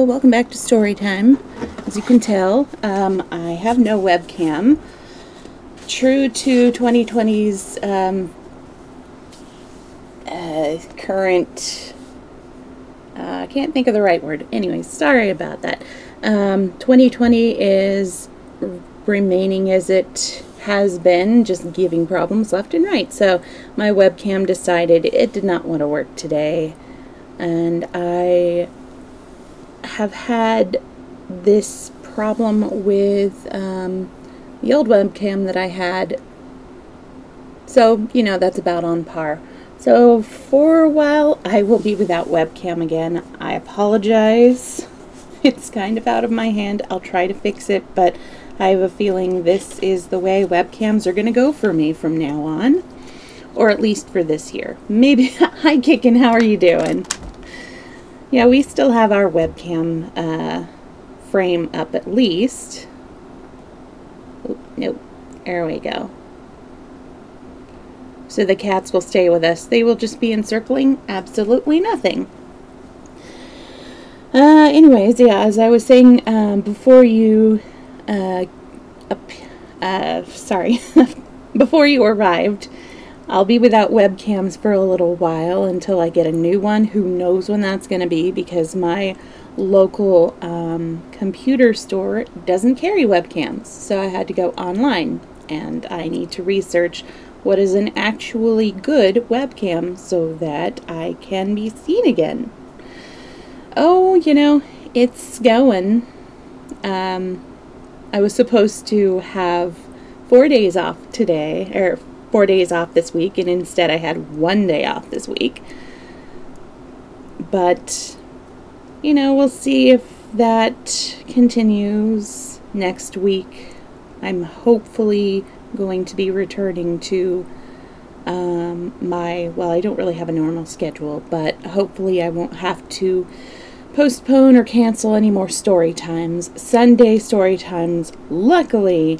welcome back to Storytime. As you can tell, I have no webcam. True to 2020's current, I can't think of the right word. Anyways, sorry about that. 2020 is remaining as it has been, just giving problems left and right. So my webcam decided it did not want to work today. And I have had this problem with the old webcam that I had. So, you know, that's about on par. So for a while, I will be without webcam again. I apologize. It's kind of out of my hand. I'll try to fix it, but I have a feeling this is the way webcams are going to go for me from now on. Or at least for this year. Maybe. Hi, Kickin'. How are you doing? Yeah, we still have our webcam frame up at least. Oop, nope. There we go. So the cats will stay with us. They will just be encircling absolutely nothing. Anyways, yeah, as I was saying before you, sorry, before you arrived, I'll be without webcams for a little while until I get a new one. Who knows when that's going to be, because my local computer store doesn't carry webcams. So I had to go online, and I need to research what is an actually good webcam so that I can be seen again. Oh, you know, it's going. I was supposed to have 4 days off today, or 4 days off this week, and instead I had 1 day off this week. But, you know, we'll see if that continues next week. I'm hopefully going to be returning to well, I don't really have a normal schedule, but hopefully I won't have to postpone or cancel any more story times. Sunday story times, luckily,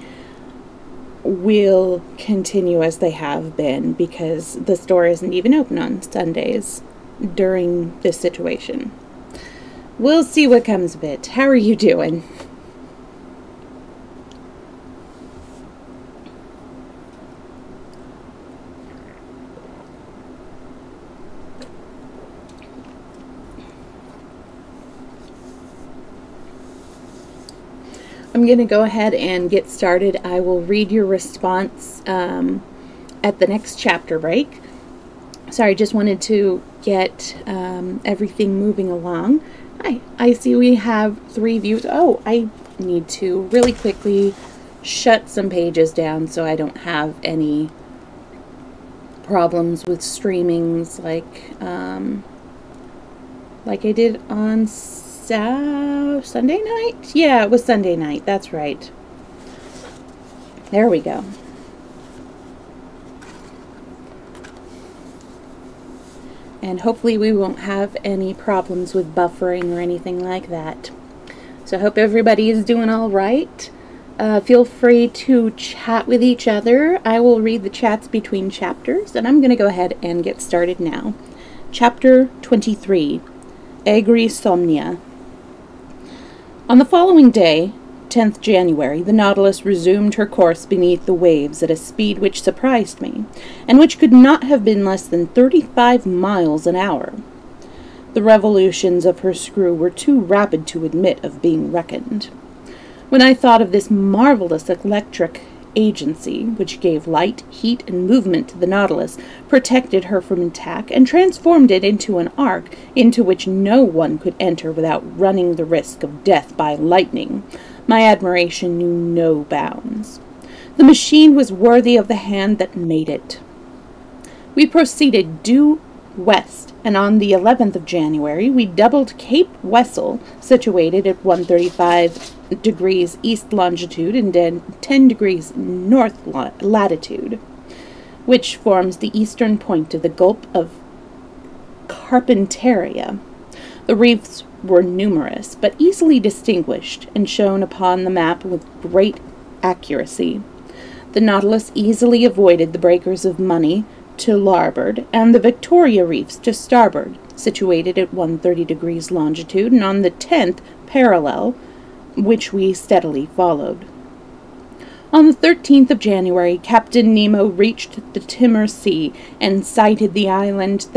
will continue as they have been, because the store isn't even open on Sundays during this situation. We'll see what comes of it. How are you doing? I'm going to go ahead and get started. I will read your response at the next chapter break. Sorry, just wanted to get everything moving along. Hi, I see we have 3 views. Oh, I need to really quickly shut some pages down so I don't have any problems with streamings like I did on Sunday night? Yeah, it was Sunday night. That's right. There we go. And hopefully we won't have any problems with buffering or anything like that. So I hope everybody is doing all right. Feel free to chat with each other. I will read the chats between chapters, and I'm going to go ahead and get started now. Chapter 23, Agrisomnia. On the following day, 10th January, the Nautilus resumed her course beneath the waves at a speed which surprised me, and which could not have been less than 35 miles an hour. The revolutions of her screw were too rapid to admit of being reckoned. When I thought of this marvelous electric agency, which gave light, heat, and movement to the Nautilus, protected her from attack, and transformed it into an ark into which no one could enter without running the risk of death by lightning, my admiration knew no bounds. The machine was worthy of the hand that made it. We proceeded due west, and on the 11th of January we doubled Cape Wessel, situated at 135 degrees east longitude and 10 degrees north latitude, which forms the eastern point of the Gulf of Carpentaria. The reefs were numerous, but easily distinguished, and shown upon the map with great accuracy. The Nautilus easily avoided the breakers of Money to larboard, and the Victoria reefs to starboard, situated at 130 degrees longitude and on the 10th parallel, which we steadily followed. On the 13th of January, Captain Nemo reached the Timor Sea and sighted the island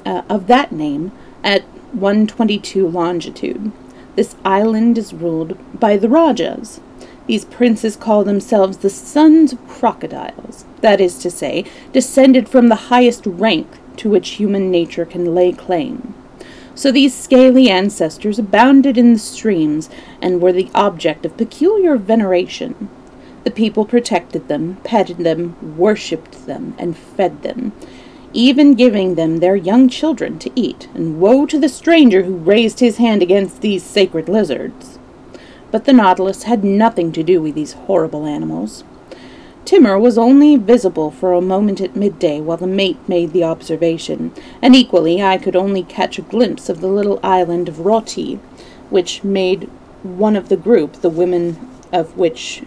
of that name at 122 longitude. This island is ruled by the Rajas. These princes call themselves the sons of crocodiles, that is to say, descended from the highest rank to which human nature can lay claim. So these scaly ancestors abounded in the streams and were the object of peculiar veneration. The people protected them, petted them, worshipped them, and fed them, even giving them their young children to eat, and woe to the stranger who raised his hand against these sacred lizards. But the Nautilus had nothing to do with these horrible animals. Timor was only visible for a moment at midday while the mate made the observation, and equally I could only catch a glimpse of the little island of Roti, which made one of the group, the women of which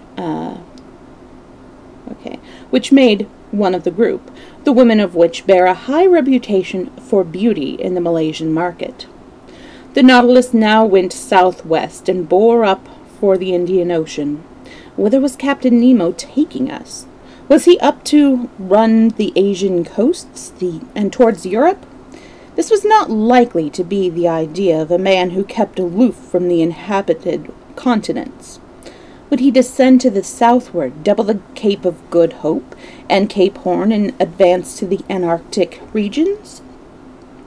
the women of which bear a high reputation for beauty in the Malaysian market. The Nautilus now went southwest and bore up for the Indian Ocean. Whither was Captain Nemo taking us? Was he up to run the Asian coasts and towards Europe? This was not likely to be the idea of a man who kept aloof from the inhabited continents. Would he descend to the southward, double the Cape of Good Hope and Cape Horn, and advance to the Antarctic regions?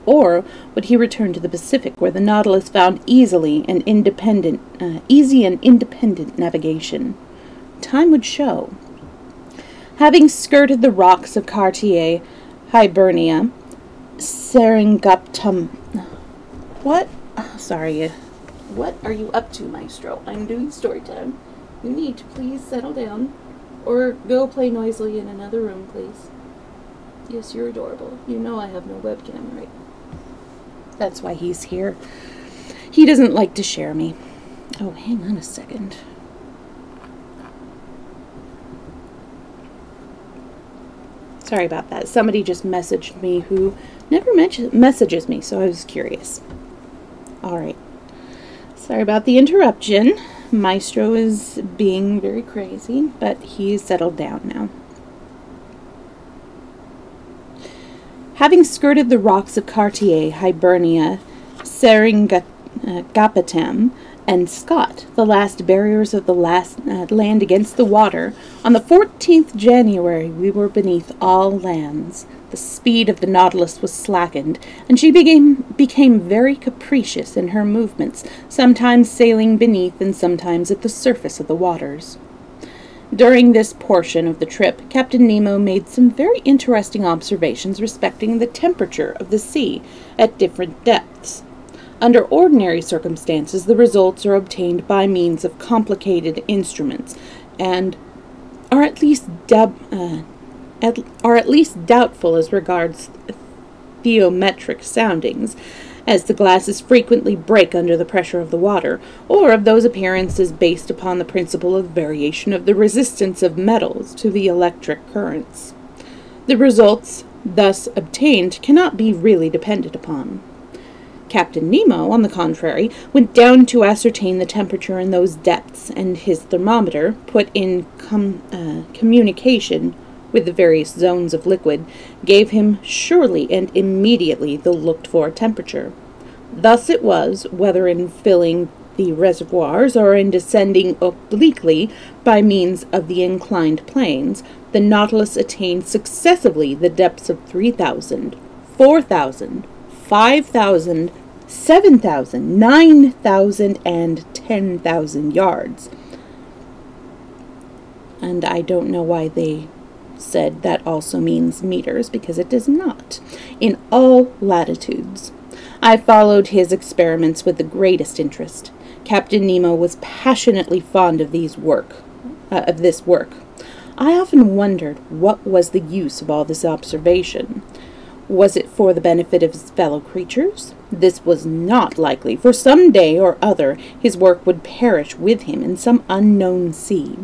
Or would he return to the Pacific, where the Nautilus found easy and independent navigation? Time would show. Having skirted the rocks of Cartier, Hibernia, Seringapatam... What are you up to, Maestro? I'm doing story time. You need to please settle down, or go play noisily in another room, please. Yes, you're adorable. You know I have no webcam, right? That's why he's here. He doesn't like to share me. Oh, hang on a second. Sorry about that. Somebody just messaged me who never messages me, so I was curious. Alright. Sorry about the interruption. Maestro is being very crazy, but he's settled down now. Having skirted the rocks of Cartier, Hibernia, Seringapatam, and Scott, the last barriers of the land against the water, on the 14th January we were beneath all lands. The speed of the Nautilus was slackened, and she became very capricious in her movements, sometimes sailing beneath and sometimes at the surface of the waters. During this portion of the trip, Captain Nemo made some very interesting observations respecting the temperature of the sea at different depths. Under ordinary circumstances, the results are obtained by means of complicated instruments, and are at least doubtful as regards theometric soundings, as the glasses frequently break under the pressure of the water, or of those appearances based upon the principle of variation of the resistance of metals to the electric currents. The results thus obtained cannot be really depended upon. Captain Nemo, on the contrary, went down to ascertain the temperature in those depths, and his thermometer, put in communication with the various zones of liquid, gave him surely and immediately the looked-for temperature. Thus it was, whether in filling the reservoirs or in descending obliquely by means of the inclined planes, the Nautilus attained successively the depths of 3,000, 4,000, 5,000, 7,000, 9,000, and 10,000 yards. And I don't know why they said that also means meters, because it does not, in all latitudes. I followed his experiments with the greatest interest. Captain Nemo was passionately fond of this work. I often wondered what was the use of all this observation. Was it for the benefit of his fellow creatures? This was not likely, for some day or other his work would perish with him in some unknown sea.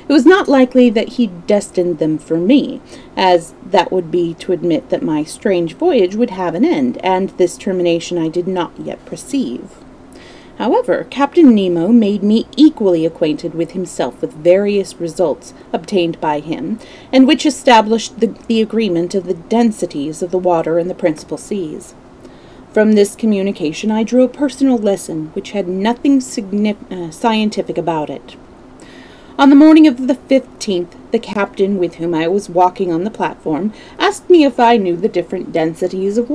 It was not likely that he destined them for me, as that would be to admit that my strange voyage would have an end, and this termination I did not yet perceive. However, Captain Nemo made me equally acquainted with himself with various results obtained by him, and which established the agreement of the densities of the water in the principal seas. From this communication I drew a personal lesson which had nothing scientific about it. On the morning of the 15th, the captain with whom I was walking on the platform asked me if I knew the different densities of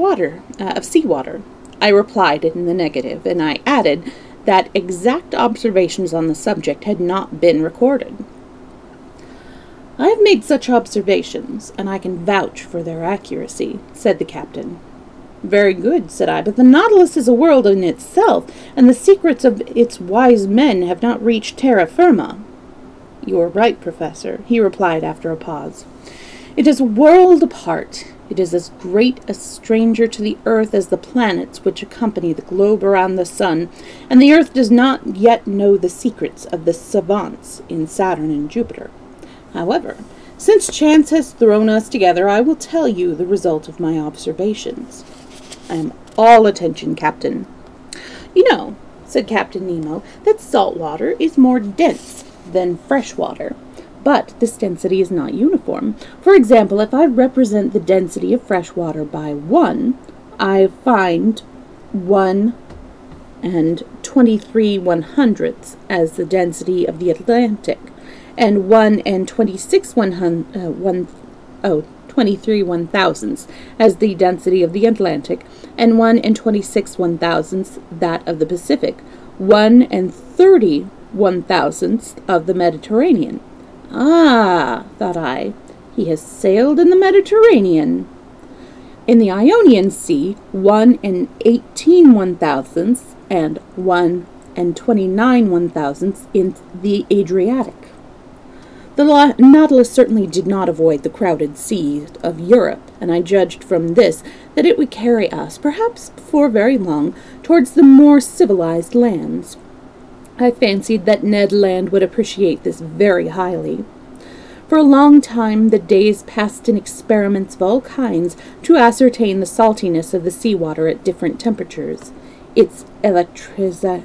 seawater. I replied in the negative, and I added that exact observations on the subject had not been recorded. "I have made such observations, and I can vouch for their accuracy," said the captain. "Very good," said I, "but the Nautilus is a world in itself, and the secrets of its wise men have not reached terra firma." "You are right, Professor," he replied after a pause. "It is a world apart. It is as great a stranger to the earth as the planets which accompany the globe around the sun, and the earth does not yet know the secrets of the savants in Saturn and Jupiter. However, since chance has thrown us together, I will tell you the result of my observations." "I am all attention, Captain." "You know," said Captain Nemo, "that salt water is more dense than fresh water. But this density is not uniform. For example, if I represent the density of fresh water by 1, I find 1 and 23/100ths as the density of the Atlantic, and 1 and 23/1000ths as the density of the Atlantic, and 1 and 26/1000ths that of the Pacific, 1 and 30/1000ths of the Mediterranean." "Ah," thought I, "he has sailed in the Mediterranean." In the Ionian Sea, 1 and 18/1000ths and 1 and 29/1000ths in the Adriatic. The Nautilus certainly did not avoid the crowded seas of Europe, and I judged from this that it would carry us, perhaps before very long, towards the more civilized lands. I fancied that Ned Land would appreciate this very highly. For a long time the days passed in experiments of all kinds to ascertain the saltiness of the seawater at different temperatures, its electrization,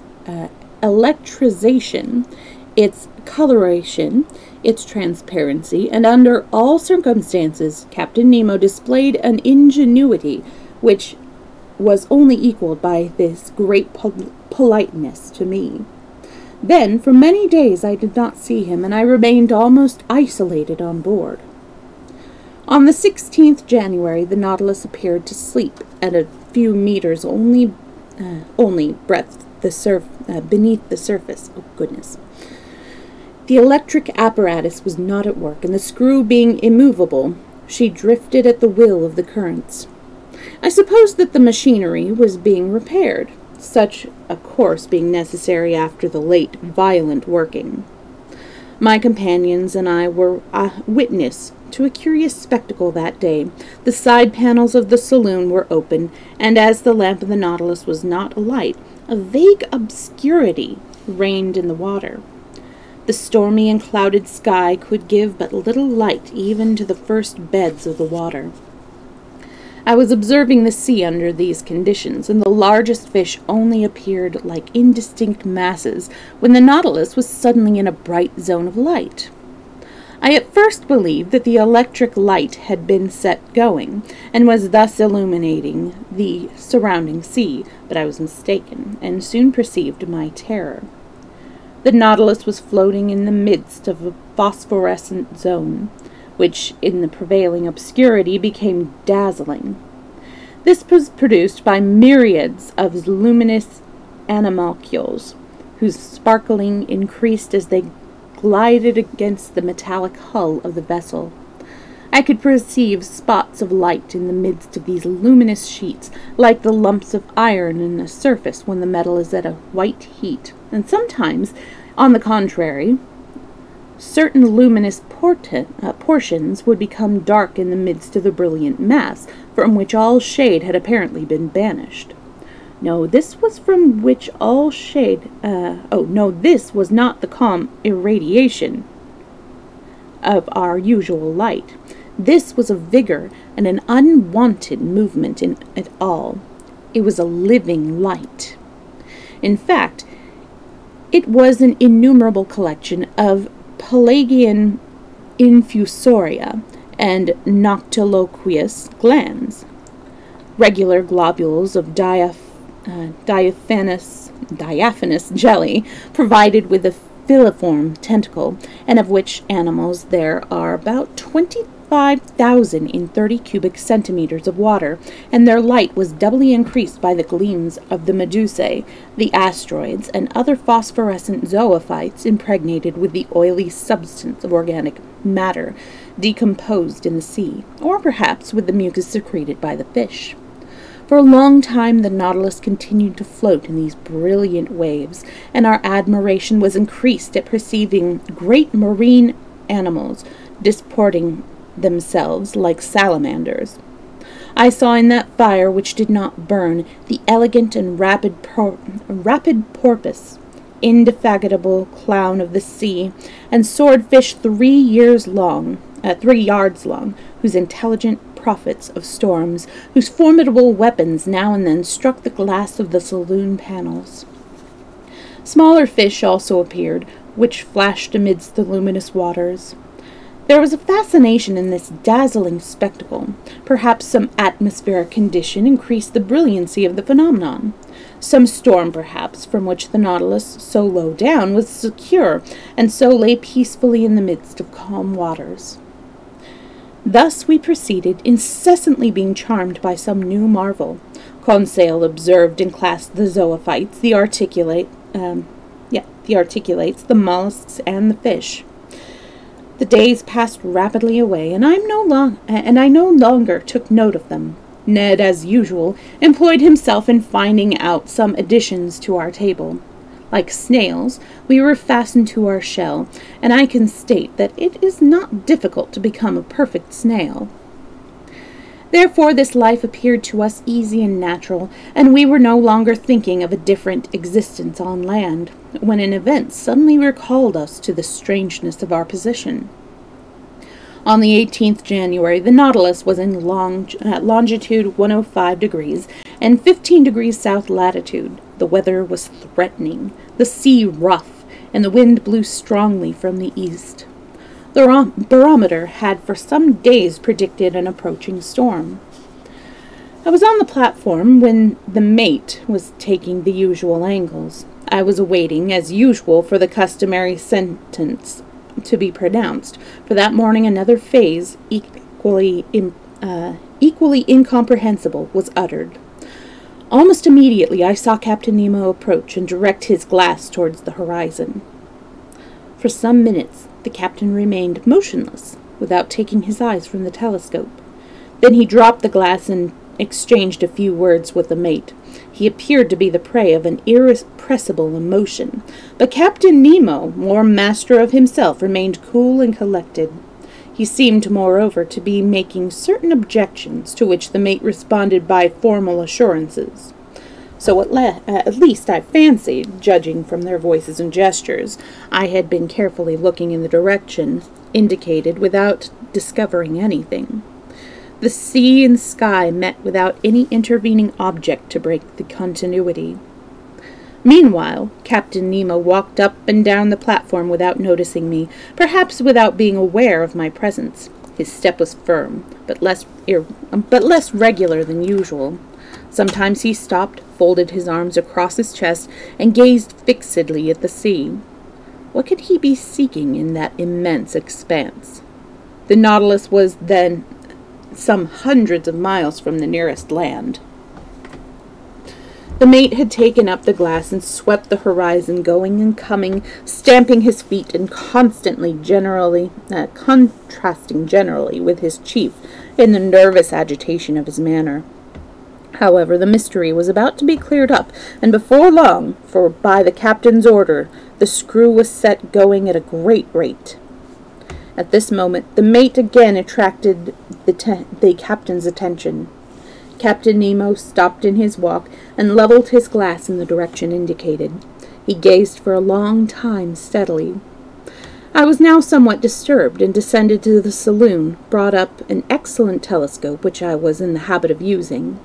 its coloration, its transparency, and under all circumstances Captain Nemo displayed an ingenuity which was only equaled by this great politeness to me. Then, for many days I did not see him, and I remained almost isolated on board. On the 16th January, the Nautilus appeared to sleep at a few meters only breadth beneath the surface. Oh, goodness. The electric apparatus was not at work, and the screw being immovable, she drifted at the will of the currents. I supposed that the machinery was being repaired, such a course being necessary after the late violent working. My companions and I were witness to a curious spectacle that day. The side panels of the saloon were open, and as the lamp of the Nautilus was not alight, a vague obscurity reigned in the water. The stormy and clouded sky could give but little light even to the first beds of the water. I was observing the sea under these conditions, and the largest fish only appeared like indistinct masses when the Nautilus was suddenly in a bright zone of light. I at first believed that the electric light had been set going, and was thus illuminating the surrounding sea, but I was mistaken, and soon perceived my terror. The Nautilus was floating in the midst of a phosphorescent zone, which in the prevailing obscurity became dazzling. This was produced by myriads of luminous animalcules, whose sparkling increased as they glided against the metallic hull of the vessel. I could perceive spots of light in the midst of these luminous sheets, like the lumps of iron in a surface when the metal is at a white heat, and sometimes, on the contrary, certain luminous portions would become dark in the midst of the brilliant mass, from which all shade had apparently been banished. No, this was from which all shade, this was not the calm irradiation. of our usual light. This was a vigor and an unwonted movement in it all. It was a living light. In fact, it was an innumerable collection of Pelagian infusoria and noctiloquous glands, regular globules of diaphanous jelly, provided with a filiform tentacle, and of which animals there are about 25,000 in 30 cubic centimeters of water, and their light was doubly increased by the gleams of the medusae, the asteroids, and other phosphorescent zoophytes impregnated with the oily substance of organic matter decomposed in the sea, or perhaps with the mucus secreted by the fish. For a long time the Nautilus continued to float in these brilliant waves, and our admiration was increased at perceiving great marine animals disporting themselves like salamanders. I saw in that fire which did not burn the elegant and rapid porpoise, indefatigable clown of the sea, and swordfish 3 yards long, whose intelligent prophets of storms, whose formidable weapons now and then struck the glass of the saloon panels. Smaller fish also appeared, which flashed amidst the luminous waters. There was a fascination in this dazzling spectacle. Perhaps some atmospheric condition increased the brilliancy of the phenomenon. Some storm, perhaps, from which the Nautilus, so low down, was secure, and so lay peacefully in the midst of calm waters. Thus we proceeded, incessantly being charmed by some new marvel. Conseil observed and classed the zoophytes, the articulates, the mollusks, and the fish. The days passed rapidly away, and I no longer took note of them. Ned, as usual, employed himself in finding out some additions to our table. Like snails, we were fastened to our shell, and I can state that it is not difficult to become a perfect snail. Therefore this life appeared to us easy and natural, and we were no longer thinking of a different existence on land, when an event suddenly recalled us to the strangeness of our position. On the 18th January, the Nautilus was in longitude 105 degrees and 15 degrees south latitude. The weather was threatening, the sea rough, and the wind blew strongly from the east. The barometer had for some days predicted an approaching storm. I was on the platform when the mate was taking the usual angles. I was awaiting, as usual, for the customary sentence to be pronounced, for that morning another phase, equally incomprehensible, was uttered. Almost immediately I saw Captain Nemo approach and direct his glass towards the horizon. For some minutes the captain remained motionless, without taking his eyes from the telescope. Then he dropped the glass and exchanged a few words with the mate. He appeared to be the prey of an irrepressible emotion, but Captain Nemo, more master of himself, remained cool and collected. He seemed, moreover, to be making certain objections, to which the mate responded by formal assurances. So at least I fancied, judging from their voices and gestures. I had been carefully looking in the direction indicated without discovering anything. The sea and sky met without any intervening object to break the continuity. Meanwhile, Captain Nemo walked up and down the platform without noticing me, perhaps without being aware of my presence. His step was firm, but less regular than usual. Sometimes he stopped, folded his arms across his chest, and gazed fixedly at the sea. What could he be seeking in that immense expanse? The Nautilus was then some hundreds of miles from the nearest land. The mate had taken up the glass and swept the horizon, going and coming, stamping his feet and contrasting generally with his chief in the nervous agitation of his manner. However, the mystery was about to be cleared up, and before long, for by the captain's order, the screw was set going at a great rate. At this moment, the mate again attracted the captain's attention. Captain Nemo stopped in his walk and leveled his glass in the direction indicated. He gazed for a long time steadily. I was now somewhat disturbed, and descended to the saloon, brought up an excellent telescope which I was in the habit of using.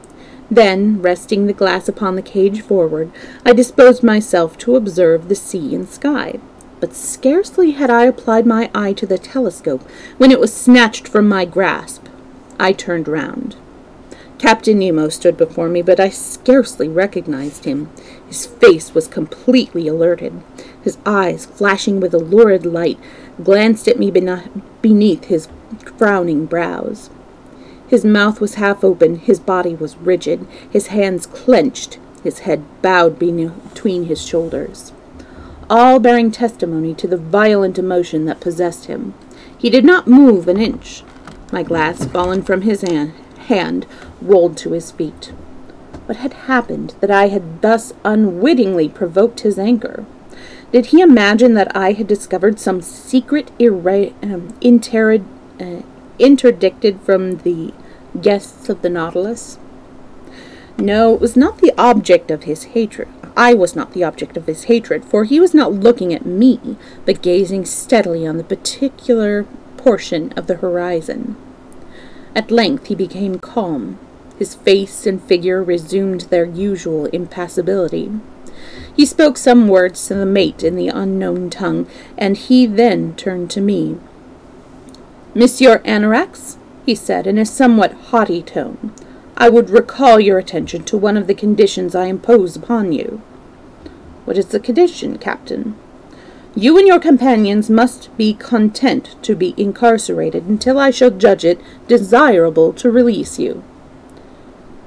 Then, resting the glass upon the cage forward, I disposed myself to observe the sea and sky. But scarcely had I applied my eye to the telescope when it was snatched from my grasp. I turned round. Captain Nemo stood before me, but I scarcely recognized him. His face was completely alerted. His eyes, flashing with a lurid light, glanced at me beneath his frowning brows. His mouth was half open, his body was rigid, his hands clenched, his head bowed between his shoulders, all bearing testimony to the violent emotion that possessed him. He did not move an inch. My glass, fallen from his hand, rolled to his feet. What had happened that I had thus unwittingly provoked his anger? Did he imagine that I had discovered some secret interdicted from the guests of the Nautilus? No, it was not the object of his hatred. I was not the object of his hatred, for he was not looking at me, but gazing steadily on the particular portion of the horizon. At length he became calm. His face and figure resumed their usual impassibility. He spoke some words to the mate in the unknown tongue, and he then turned to me. "Monsieur Anorax," he said in a somewhat haughty tone, "I would recall your attention to one of the conditions I impose upon you." "What is the condition, Captain?" "You and your companions must be content to be incarcerated until I shall judge it desirable to release you."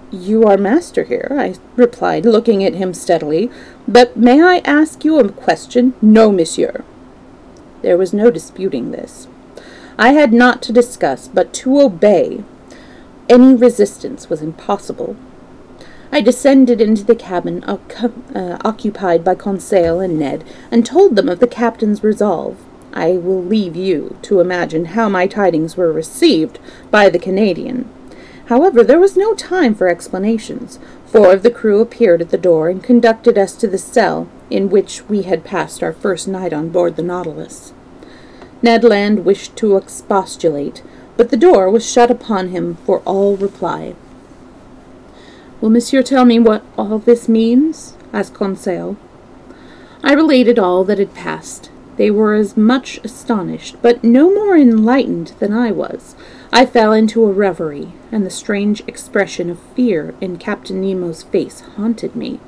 "You are master here," I replied, looking at him steadily. "But may I ask you a question?" "No, monsieur." There was no disputing this. I had not to discuss, but to obey. Any resistance was impossible. I descended into the cabin occupied by Conseil and Ned, and told them of the captain's resolve. I will leave you to imagine how my tidings were received by the Canadian. However, there was no time for explanations. 4 of the crew appeared at the door and conducted us to the cell in which we had passed our first night on board the Nautilus. Ned Land wished to expostulate, but the door was shut upon him for all reply. "Will monsieur tell me what all this means?" asked Conseil. I related all that had passed. They were as much astonished, but no more enlightened than I was. I fell into a reverie, and the strange expression of fear in Captain Nemo's face haunted me.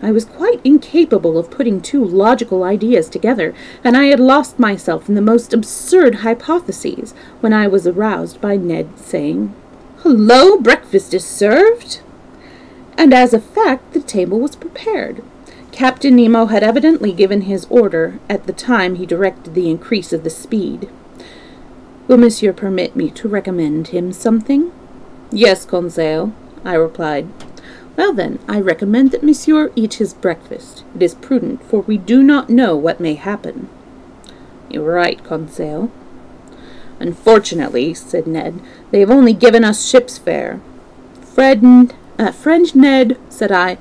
I was quite incapable of putting 2 logical ideas together, and I had lost myself in the most absurd hypotheses, when I was aroused by Ned saying, "Hello, breakfast is served!" And as a fact, the table was prepared. Captain Nemo had evidently given his order at the time he directed the increase of the speed. "Will monsieur permit me to recommend him something?" "Yes, Conseil," I replied. "Well then, I recommend that monsieur eat his breakfast. It is prudent, for we do not know what may happen." "You're right, Conseil." "Unfortunately," said Ned, "they have only given us ship's fare." Friend Ned," said I,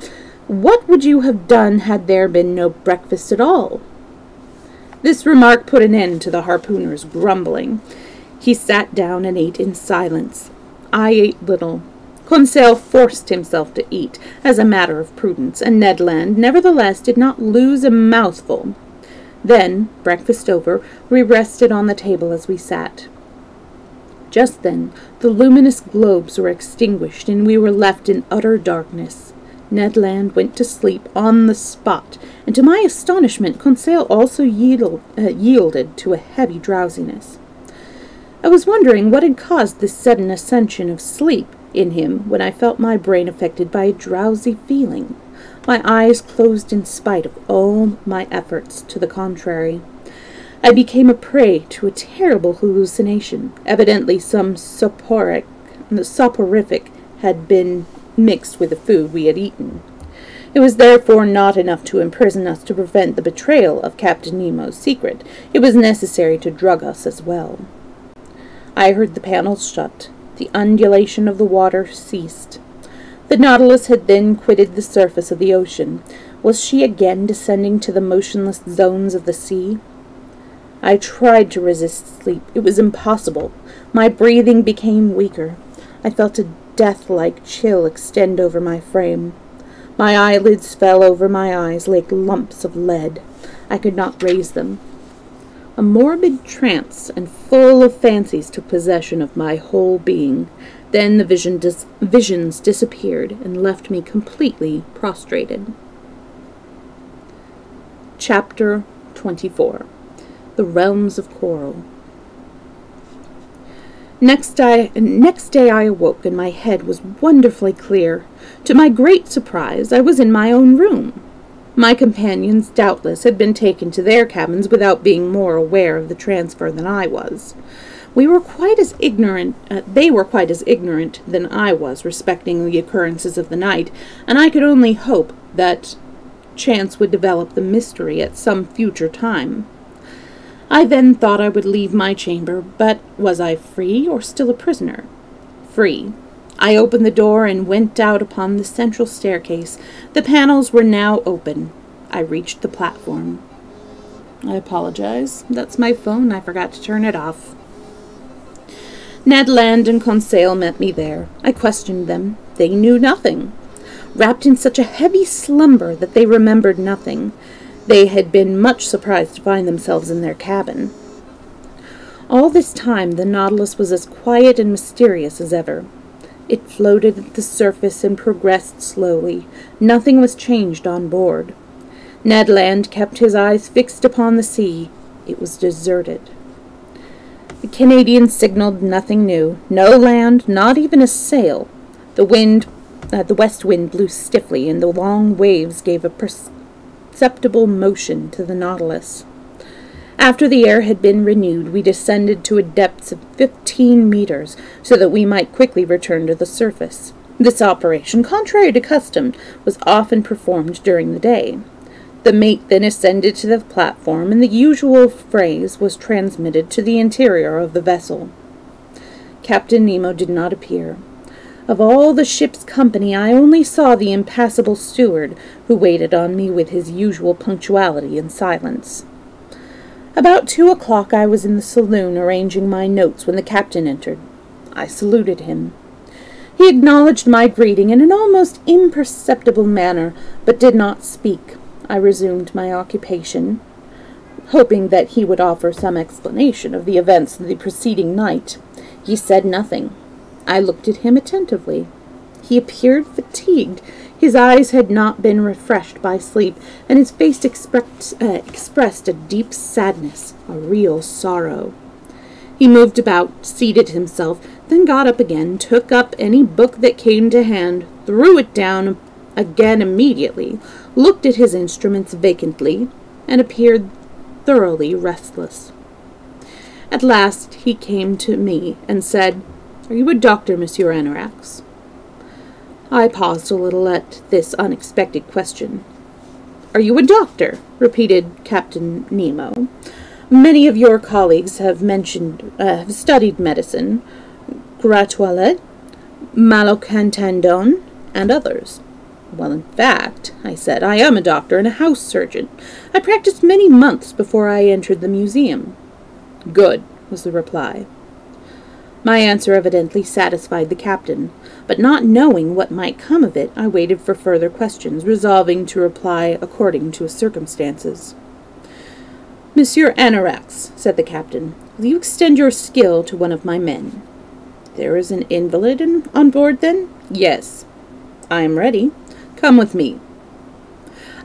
"what would you have done had there been no breakfast at all?" This remark put an end to the harpooner's grumbling. He sat down and ate in silence. I ate little. Conseil forced himself to eat, as a matter of prudence, and Ned Land, nevertheless, did not lose a mouthful. Then, breakfast over, we rested on the table as we sat. Just then, the luminous globes were extinguished, and we were left in utter darkness. Ned Land went to sleep on the spot, and to my astonishment, Conseil also yielded to a heavy drowsiness. I was wondering what had caused this sudden ascension of sleep in him when I felt my brain affected by a drowsy feeling. My eyes closed in spite of all my efforts to the contrary. I became a prey to a terrible hallucination. Evidently some soporific had been mixed with the food we had eaten. It was therefore not enough to imprison us to prevent the betrayal of Captain Nemo's secret. It was necessary to drug us as well. I heard the panels shut. The undulation of the water ceased. The Nautilus had then quitted the surface of the ocean. Was she again descending to the motionless zones of the sea? I tried to resist sleep. It was impossible. My breathing became weaker. I felt a death-like chill extend over my frame. My eyelids fell over my eyes like lumps of lead. I could not raise them. A morbid trance and full of fancies took possession of my whole being. Then the visions disappeared and left me completely prostrated. Chapter 24. The Realms of Coral. Next day I awoke and my head was wonderfully clear. To my great surprise, I was in my own room. My companions doubtless had been taken to their cabins without being more aware of the transfer than I was. They were quite as ignorant than I was respecting the occurrences of the night, and I could only hope that chance would develop the mystery at some future time. I then thought I would leave my chamber, but was I free or still a prisoner? Free. I opened the door and went out upon the central staircase. The panels were now open. I reached the platform. I apologize. That's my phone. I forgot to turn it off. Ned Land and Conseil met me there. I questioned them. They knew nothing. Wrapped in such a heavy slumber that they remembered nothing. They had been much surprised to find themselves in their cabin. All this time the Nautilus was as quiet and mysterious as ever. It floated at the surface and progressed slowly. Nothing was changed on board. Ned Land kept his eyes fixed upon the sea. It was deserted. The Canadians signaled nothing new. No land, not even a sail. The west wind blew stiffly, and the long waves gave a perceptible motion to the Nautilus. After the air had been renewed, we descended to a depth of 15 meters, so that we might quickly return to the surface. This operation, contrary to custom, was often performed during the day. The mate then ascended to the platform, and the usual phrase was transmitted to the interior of the vessel. Captain Nemo did not appear. Of all the ship's company, I only saw the impassible steward, who waited on me with his usual punctuality and silence. About 2 o'clock I was in the saloon arranging my notes when the captain entered. I saluted him. He acknowledged my greeting in an almost imperceptible manner, but did not speak. I resumed my occupation, hoping that he would offer some explanation of the events of the preceding night. He said nothing. I looked at him attentively. He appeared fatigued. His eyes had not been refreshed by sleep, and his face expressed a deep sadness, a real sorrow. He moved about, seated himself, then got up again, took up any book that came to hand, threw it down again immediately, looked at his instruments vacantly, and appeared thoroughly restless. At last he came to me and said, "Are you a doctor, Monsieur Aronnax?" I paused a little at this unexpected question. "Are you a doctor?" repeated Captain Nemo. "Many of your colleagues have studied medicine, Gratouillet, Malocantandon, and others." "Well, in fact," I said, "I am a doctor and a house surgeon. I practiced many months before I entered the museum." "Good," was the reply. My answer evidently satisfied the captain, but not knowing what might come of it, I waited for further questions, resolving to reply according to circumstances. "Monsieur Aronnax," said the captain, "will you extend your skill to one of my men?" "There is an invalid on board, then?" "Yes." "I am ready. Come with me."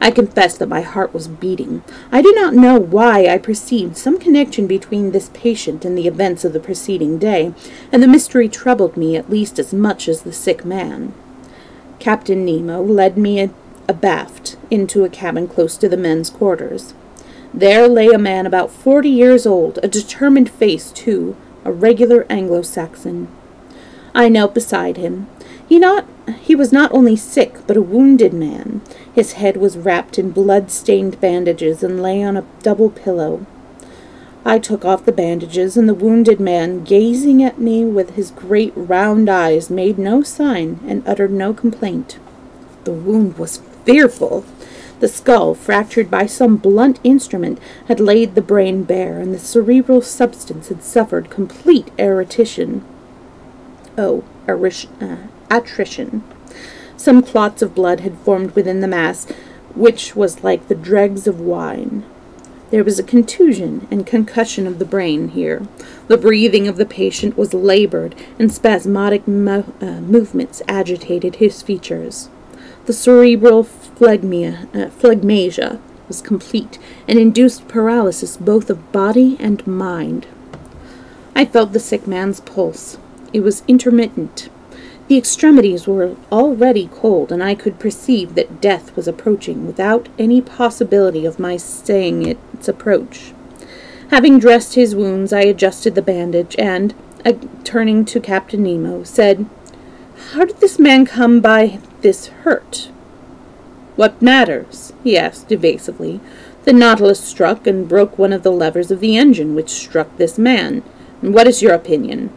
I confess that my heart was beating. I do not know why I perceived some connection between this patient and the events of the preceding day, and the mystery troubled me at least as much as the sick man. Captain Nemo led me abaft into a cabin close to the men's quarters. There lay a man about 40 years old, a determined face, too, a regular Anglo-Saxon. I knelt beside him. He was not only sick, but a wounded man. His head was wrapped in blood-stained bandages and lay on a double pillow. I took off the bandages, and the wounded man, gazing at me with his great round eyes, made no sign and uttered no complaint. The wound was fearful. The skull, fractured by some blunt instrument, had laid the brain bare, and the cerebral substance had suffered complete attrition. Some clots of blood had formed within the mass, which was like the dregs of wine. There was a contusion and concussion of the brain here. The breathing of the patient was labored, and spasmodic movements agitated his features. The cerebral phlegmasia was complete, and induced paralysis both of body and mind. I felt the sick man's pulse. It was intermittent. The extremities were already cold, and I could perceive that death was approaching without any possibility of my staying its approach. Having dressed his wounds, I adjusted the bandage, and, turning to Captain Nemo, said, "How did this man come by this hurt?" "What matters?" he asked evasively. "The Nautilus struck and broke one of the levers of the engine, which struck this man. And what is your opinion?"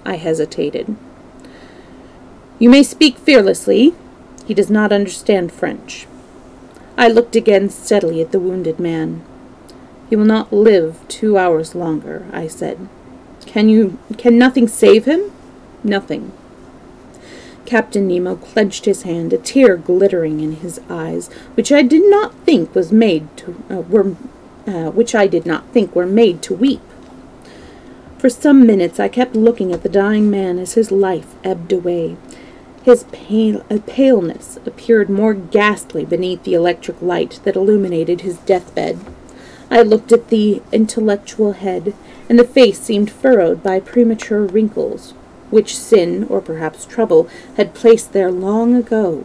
I hesitated. "You may speak fearlessly. He does not understand French." I looked again steadily at the wounded man. "He will not live 2 hours longer," I said. Can nothing save him?" "Nothing." Captain Nemo clenched his hand, a tear glittering in his eyes, which I did not think were made to weep. For some minutes I kept looking at the dying man as his life ebbed away. His paleness appeared more ghastly beneath the electric light that illuminated his deathbed. I looked at the intellectual head, and the face seemed furrowed by premature wrinkles, which sin, or perhaps trouble, had placed there long ago.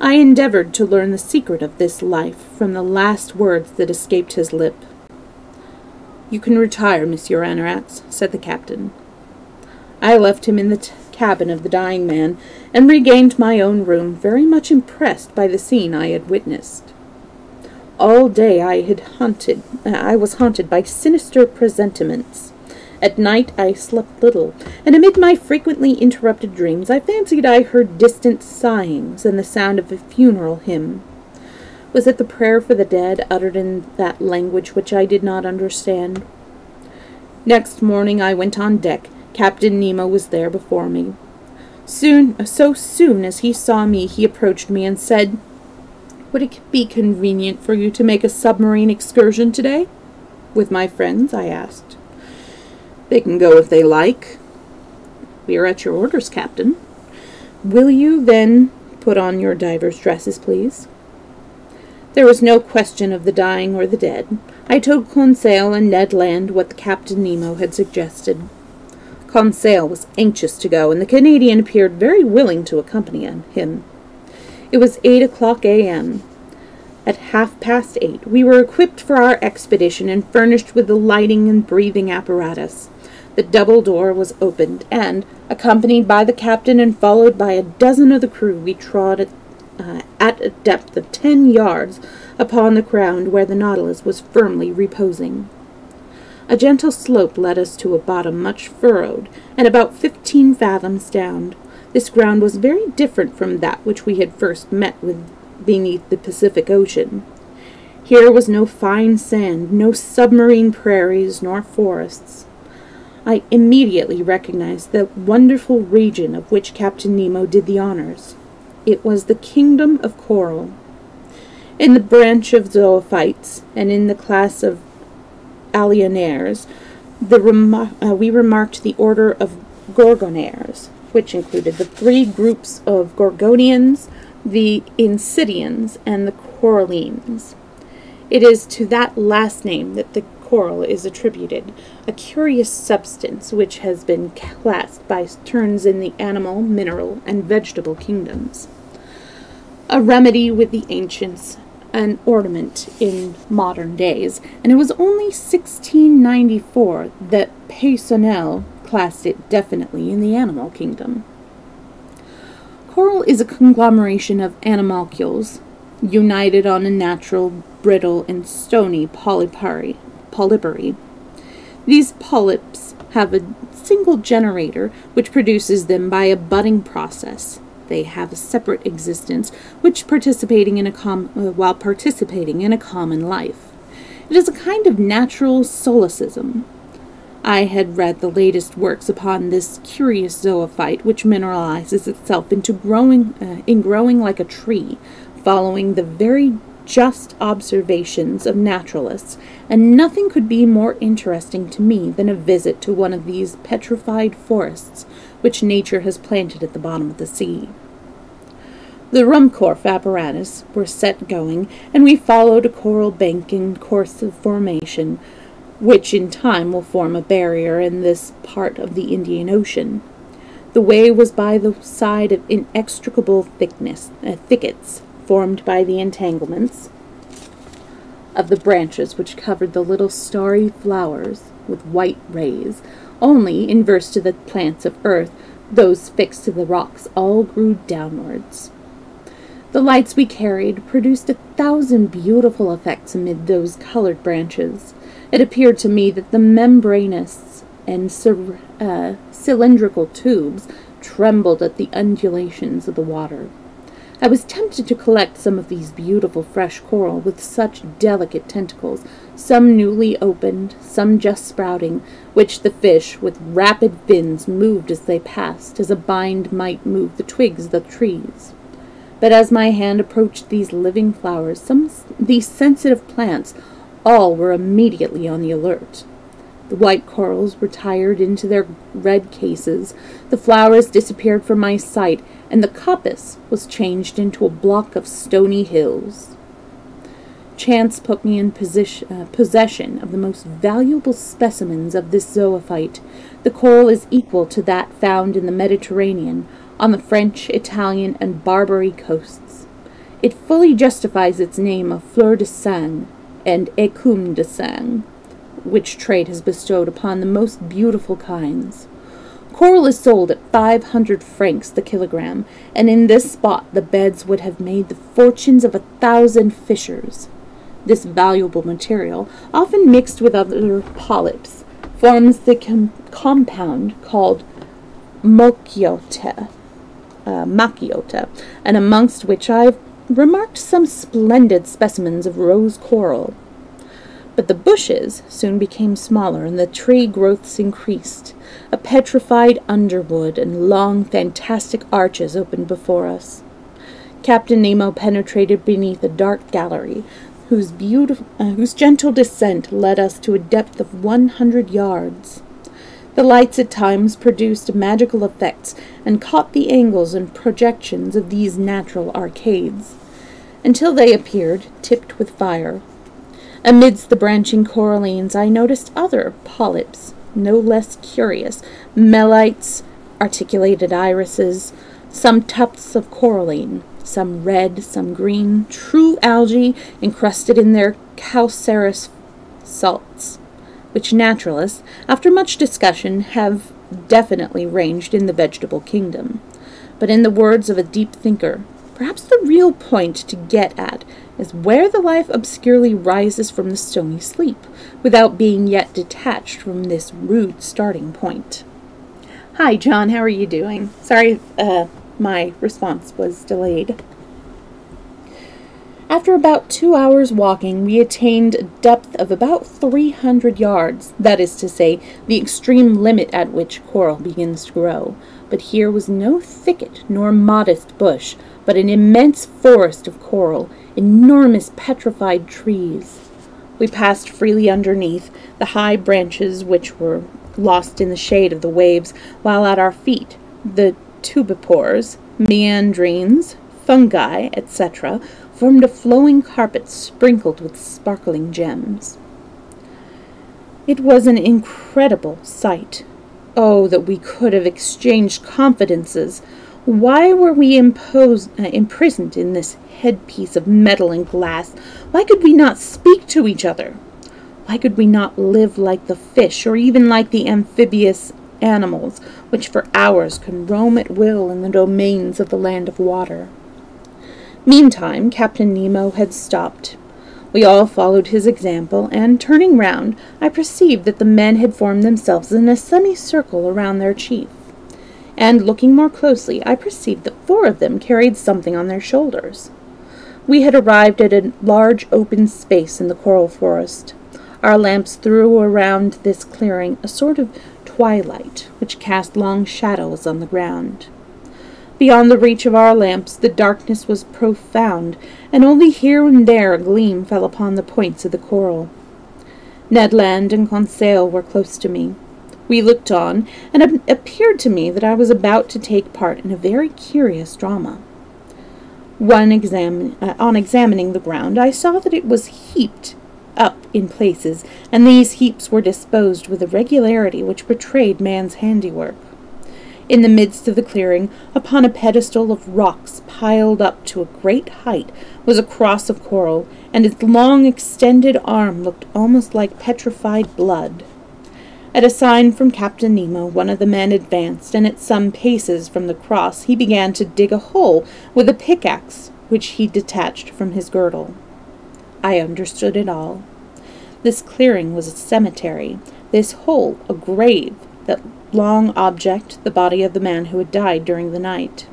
I endeavored to learn the secret of this life from the last words that escaped his lip. "You can retire, Monsieur Aronnax," said the captain. I left him in the cabin of the dying man, and regained my own room, very much impressed by the scene I had witnessed. All day I was haunted by sinister presentiments. At night I slept little, and amid my frequently interrupted dreams I fancied I heard distant sighings and the sound of a funeral hymn. Was it the prayer for the dead, uttered in that language which I did not understand? Next morning I went on deck. Captain Nemo was there before me. So soon as he saw me, he approached me and said, "Would it be convenient for you to make a submarine excursion today?" "With my friends?" I asked. "They can go if they like." "We are at your orders, Captain." "Will you, then, put on your diver's dresses, please?" There was no question of the dying or the dead. I told Conseil and Ned Land what Captain Nemo had suggested. Conseil was anxious to go, and the Canadian appeared very willing to accompany him. It was 8 a.m. At 8:30, we were equipped for our expedition and furnished with the lighting and breathing apparatus. The double door was opened, and, accompanied by the captain and followed by a dozen of the crew, we trod at a depth of 10 yards upon the ground where the Nautilus was firmly reposing. A gentle slope led us to a bottom much furrowed, and about 15 fathoms down. This ground was very different from that which we had first met with beneath the Pacific Ocean. Here was no fine sand, no submarine prairies, nor forests. I immediately recognized the wonderful region of which Captain Nemo did the honors. It was the kingdom of coral. In the branch of zoophytes, and in the class of alionaires, we remarked the order of gorgonaires, which included the 3 groups of gorgonians, the insidians, and the corallines. It is to that last name that the coral is attributed, a curious substance which has been classed by turns in the animal, mineral, and vegetable kingdoms. A remedy with the ancients, an ornament in modern days, and it was only 1694 that Peysonnel classed it definitely in the animal kingdom. Coral is a conglomeration of animalcules, united on a natural, brittle, and stony polypary. These polyps have a single generator which produces them by a budding process. they have a separate existence while participating in a common life. It is a kind of natural solecism. I had read the latest works upon this curious zoophyte, which mineralizes itself into growing like a tree, following the very just observations of naturalists, and nothing could be more interesting to me than a visit to one of these petrified forests which nature has planted at the bottom of the sea. The Ruhmkorff apparatus were set going, and we followed a coral bank in course of formation, which in time will form a barrier in this part of the Indian Ocean. The way was by the side of inextricable thickets, formed by the entanglements of the branches which covered the little starry flowers with white rays. Only, inverse to the plants of earth, those fixed to the rocks all grew downwards. The lights we carried produced 1,000 beautiful effects amid those colored branches. It appeared to me that the membranous and cylindrical tubes trembled at the undulations of the water. I was tempted to collect some of these beautiful fresh coral with such delicate tentacles, some newly opened, some just sprouting, which the fish with rapid fins moved as they passed, as a bind might move the twigs of the trees. But as my hand approached these living flowers, these sensitive plants, all were immediately on the alert. The white corals retired into their red cases, the flowers disappeared from my sight, and the coppice was changed into a block of stony hills. Chance put me in possession of the most valuable specimens of this zoophyte. The coral is equal to that found in the Mediterranean, on the French, Italian, and Barbary coasts. It fully justifies its name of fleur de sang and écume de sang, which trade has bestowed upon the most beautiful kinds. Coral is sold at 500 francs the kilogram, and in this spot the beds would have made the fortunes of 1,000 fishers. This valuable material, often mixed with other polyps, forms the compound called macchiota, and amongst which I've remarked some splendid specimens of rose coral. But the bushes soon became smaller, and the tree growths increased. A petrified underwood and long, fantastic arches opened before us. Captain Nemo penetrated beneath a dark gallery, whose gentle descent led us to a depth of 100 yards. The lights at times produced magical effects, and caught the angles and projections of these natural arcades, until they appeared tipped with fire. Amidst the branching corallines I noticed other polyps, no less curious, melites, articulated irises, some tufts of coralline, some red, some green, true algae encrusted in their calcareous salts, which naturalists, after much discussion, have definitely ranged in the vegetable kingdom. But in the words of a deep thinker, perhaps the real point to get at is where the life obscurely rises from the stony sleep, without being yet detached from this rude starting point. Hi, John, how are you doing? Sorry, my response was delayed. After about 2 hours walking, we attained a depth of about 300 yards, that is to say, the extreme limit at which coral begins to grow. But here was no thicket nor modest bush, but an immense forest of coral, enormous petrified trees. We passed freely underneath the high branches which were lost in the shade of the waves, while at our feet the tubipores, meandrines, fungi, etc., formed a flowing carpet sprinkled with sparkling gems. It was an incredible sight. Oh, that we could have exchanged confidences! Why were we imprisoned in this headpiece of metal and glass? Why could we not speak to each other? Why could we not live like the fish, or even like the amphibious animals, which for hours can roam at will in the domains of the land of water? Meantime, Captain Nemo had stopped. We all followed his example, and, turning round, I perceived that the men had formed themselves in a semicircle around their chief. And, looking more closely, I perceived that 4 of them carried something on their shoulders. We had arrived at a large open space in the coral forest. Our lamps threw around this clearing a sort of twilight, which cast long shadows on the ground. Beyond the reach of our lamps, the darkness was profound, and only here and there a gleam fell upon the points of the coral. Ned Land and Conseil were close to me. We looked on, and it appeared to me that I was about to take part in a very curious drama. On examining the ground, I saw that it was heaped up in places, and these heaps were disposed with a regularity which betrayed man's handiwork. In the midst of the clearing, upon a pedestal of rocks piled up to a great height, was a cross of coral, and its long extended arm looked almost like petrified blood. At a sign from Captain Nemo, one of the men advanced, and at some paces from the cross he began to dig a hole with a pickaxe, which he detached from his girdle. I understood it all. This clearing was a cemetery, this hole a grave, that long object the body of the man who had died during the night.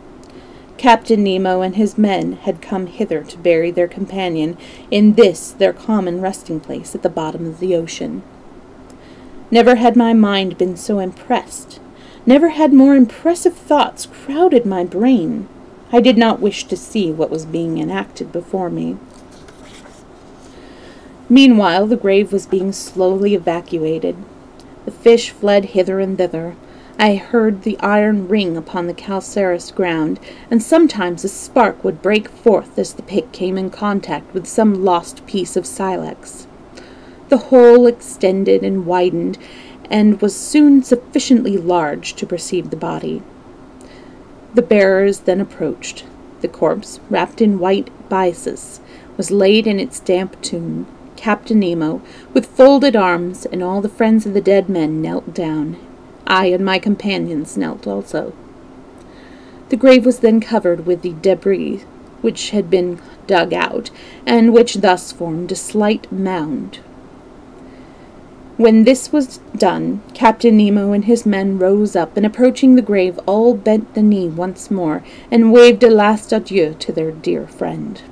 Captain Nemo and his men had come hither to bury their companion in this their common resting place at the bottom of the ocean. Never had my mind been so impressed. Never had more impressive thoughts crowded my brain. I did not wish to see what was being enacted before me. Meanwhile, the grave was being slowly evacuated. The fish fled hither and thither. I heard the iron ring upon the calcareous ground, and sometimes a spark would break forth as the pick came in contact with some lost piece of silex. The hole extended and widened, and was soon sufficiently large to receive the body. The bearers then approached. The corpse, wrapped in white byssus, was laid in its damp tomb. Captain Nemo, with folded arms, and all the friends of the dead men knelt down. I and my companions knelt also. The grave was then covered with the debris which had been dug out, and which thus formed a slight mound. When this was done, Captain Nemo and his men rose up, and approaching the grave, all bent the knee once more, and waved a last adieu to their dear friend.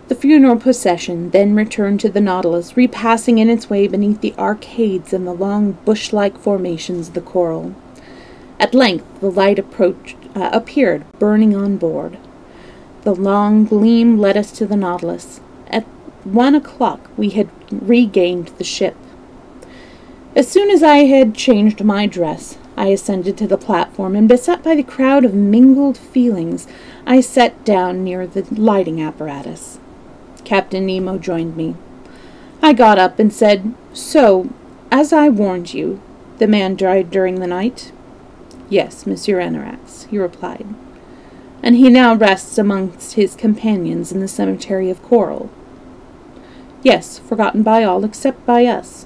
The funeral procession then returned to the Nautilus, repassing in its way beneath the arcades and the long bush-like formations of the coral. At length the light appeared, burning on board. The long gleam led us to the Nautilus. At 1 o'clock we had regained the ship. As soon as I had changed my dress, I ascended to the platform, and beset by the crowd of mingled feelings, I sat down near the lighting apparatus. Captain Nemo joined me. I got up and said, "So, as I warned you, the man died during the night?" "Yes, Monsieur Aronnax," he replied. "And he now rests amongst his companions in the cemetery of coral?" "Yes, forgotten by all except by us.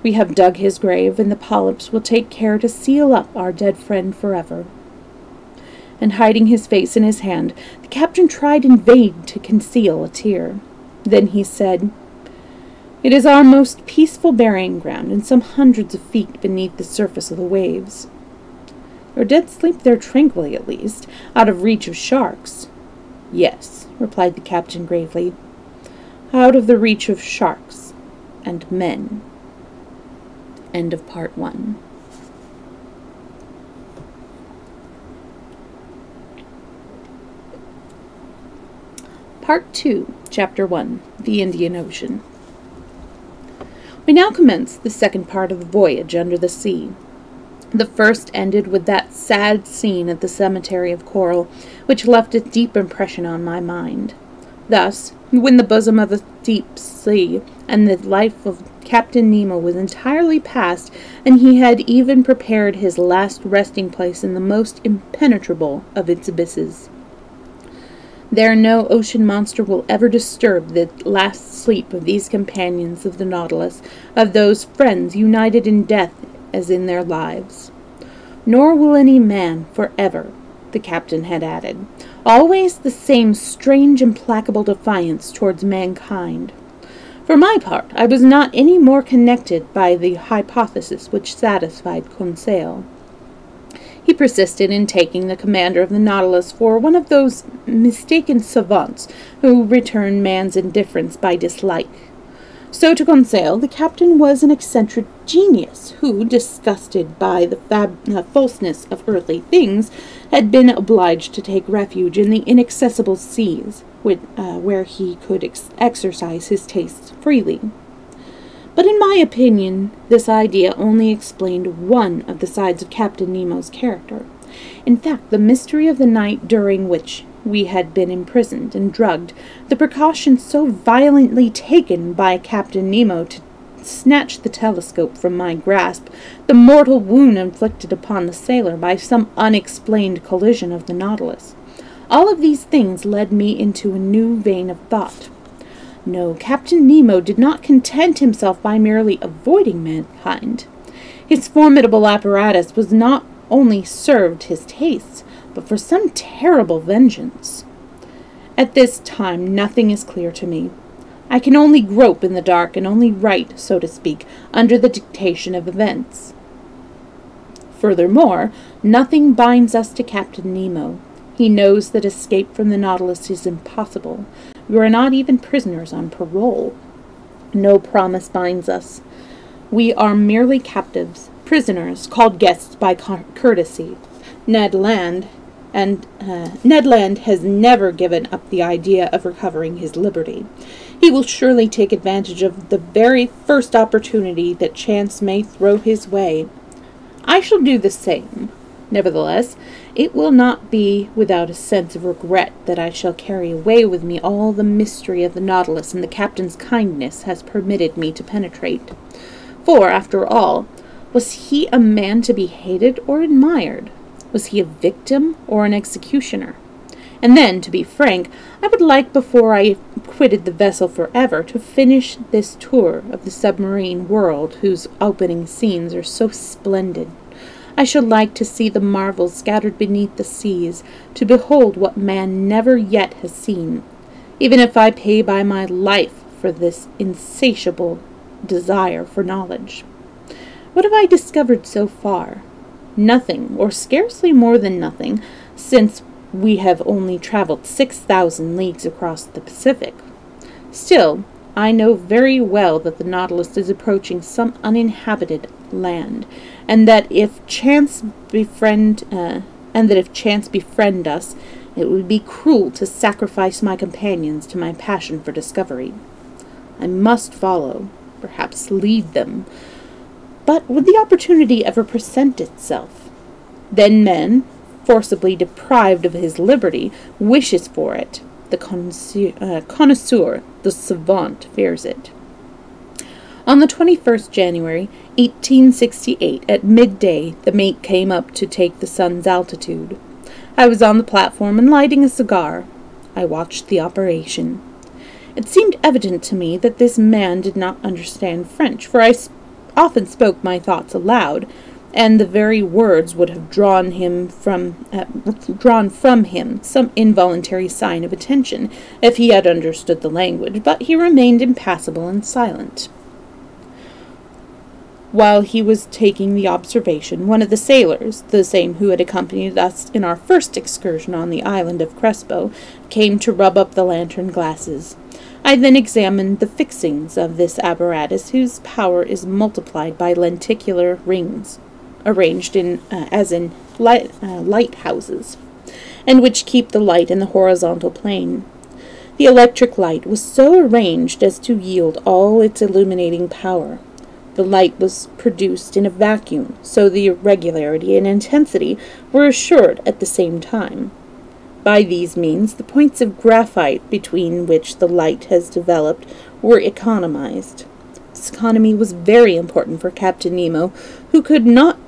We have dug his grave, and the polyps will take care to seal up our dead friend forever." And hiding his face in his hand, the captain tried in vain to conceal a tear. Then he said, "It is our most peaceful burying ground, and some hundreds of feet beneath the surface of the waves. Your dead sleep there tranquilly, at least, out of reach of sharks." "Yes," replied the captain gravely, "out of the reach of sharks and men." End of part 1. Part 2, Chapter 1, The Indian Ocean. We now commence the second part of the voyage under the sea. The first ended with that sad scene at the cemetery of coral, which left a deep impression on my mind. Thus, when the bosom of the deep sea and the life of Captain Nemo was entirely past, and he had even prepared his last resting place in the most impenetrable of its abysses. There no ocean monster will ever disturb the last sleep of these companions of the Nautilus, of those friends united in death as in their lives. Nor will any man forever, the captain had added, always the same strange implacable defiance towards mankind. For my part, I was not any more connected by the hypothesis which satisfied Conseil. He persisted in taking the commander of the Nautilus for one of those mistaken savants who return man's indifference by dislike. So to Conseil, the captain was an eccentric genius who, disgusted by the falseness of earthly things, had been obliged to take refuge in the inaccessible seas, where he could exercise his tastes freely. But in my opinion, this idea only explained one of the sides of Captain Nemo's character. In fact, the mystery of the night during which we had been imprisoned and drugged, the precaution so violently taken by Captain Nemo to snatch the telescope from my grasp, the mortal wound inflicted upon the sailor by some unexplained collision of the Nautilus. All of these things led me into a new vein of thought. No, Captain Nemo did not content himself by merely avoiding mankind. His formidable apparatus was not only served his tastes, but for some terrible vengeance. At this time, nothing is clear to me. I can only grope in the dark and only write, so to speak, under the dictation of events. Furthermore, nothing binds us to Captain Nemo. He knows that escape from the Nautilus is impossible. We are not even prisoners on parole. No promise binds us. We are merely captives, prisoners, called guests by courtesy. Ned Land has never given up the idea of recovering his liberty. He will surely take advantage of the very first opportunity that chance may throw his way. I shall do the same. Nevertheless, it will not be without a sense of regret that I shall carry away with me all the mystery of the Nautilus and the captain's kindness has permitted me to penetrate. For, after all, was he a man to be hated or admired? Was he a victim or an executioner? And then, to be frank, I would like, before I quitted the vessel forever, to finish this tour of the submarine world whose opening scenes are so splendid. I should like to see the marvels scattered beneath the seas, to behold what man never yet has seen, even if I pay by my life for this insatiable desire for knowledge. What have I discovered so far? Nothing, or scarcely more than nothing, since we have only traveled 6,000 leagues across the Pacific. Still, I know very well that the Nautilus is approaching some uninhabited land, and that if chance befriend us, it would be cruel to sacrifice my companions to my passion for discovery. I must follow, perhaps lead them. But would the opportunity ever present itself? Then man, forcibly deprived of his liberty, wishes for it. The connoisseur, the savant, fears it. On the 21st January, 1868, at midday, the mate came up to take the sun's altitude. I was on the platform and lighting a cigar. I watched the operation. It seemed evident to me that this man did not understand French, for I often spoke my thoughts aloud, and the very words would have drawn from him some involuntary sign of attention if he had understood the language, but he remained impassible and silent. While he was taking the observation, one of the sailors, the same who had accompanied us in our first excursion on the island of Crespo, came to rub up the lantern glasses. I then examined the fixings of this apparatus, whose power is multiplied by lenticular rings, arranged as in lighthouses, and which keep the light in the horizontal plane. The electric light was so arranged as to yield all its illuminating power. The light was produced in a vacuum, so the regularity and intensity were assured at the same time. By these means, the points of graphite between which the light has developed were economized. This economy was very important for Captain Nemo, who could not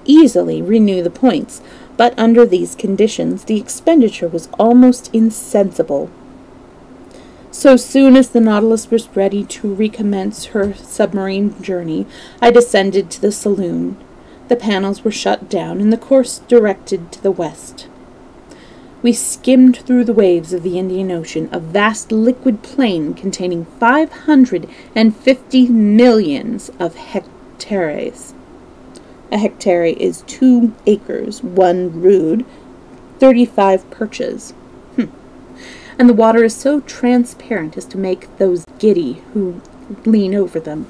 easily renew the points, but under these conditions the expenditure was almost insensible. So soon as the Nautilus was ready to recommence her submarine journey, I descended to the saloon. The panels were shut down, and the course directed to the west. We skimmed through the waves of the Indian Ocean, a vast liquid plain containing 550 millions of hectares. A hectare is 2 acres, 1 rood, 35 perches. And the water is so transparent as to make those giddy who lean over them.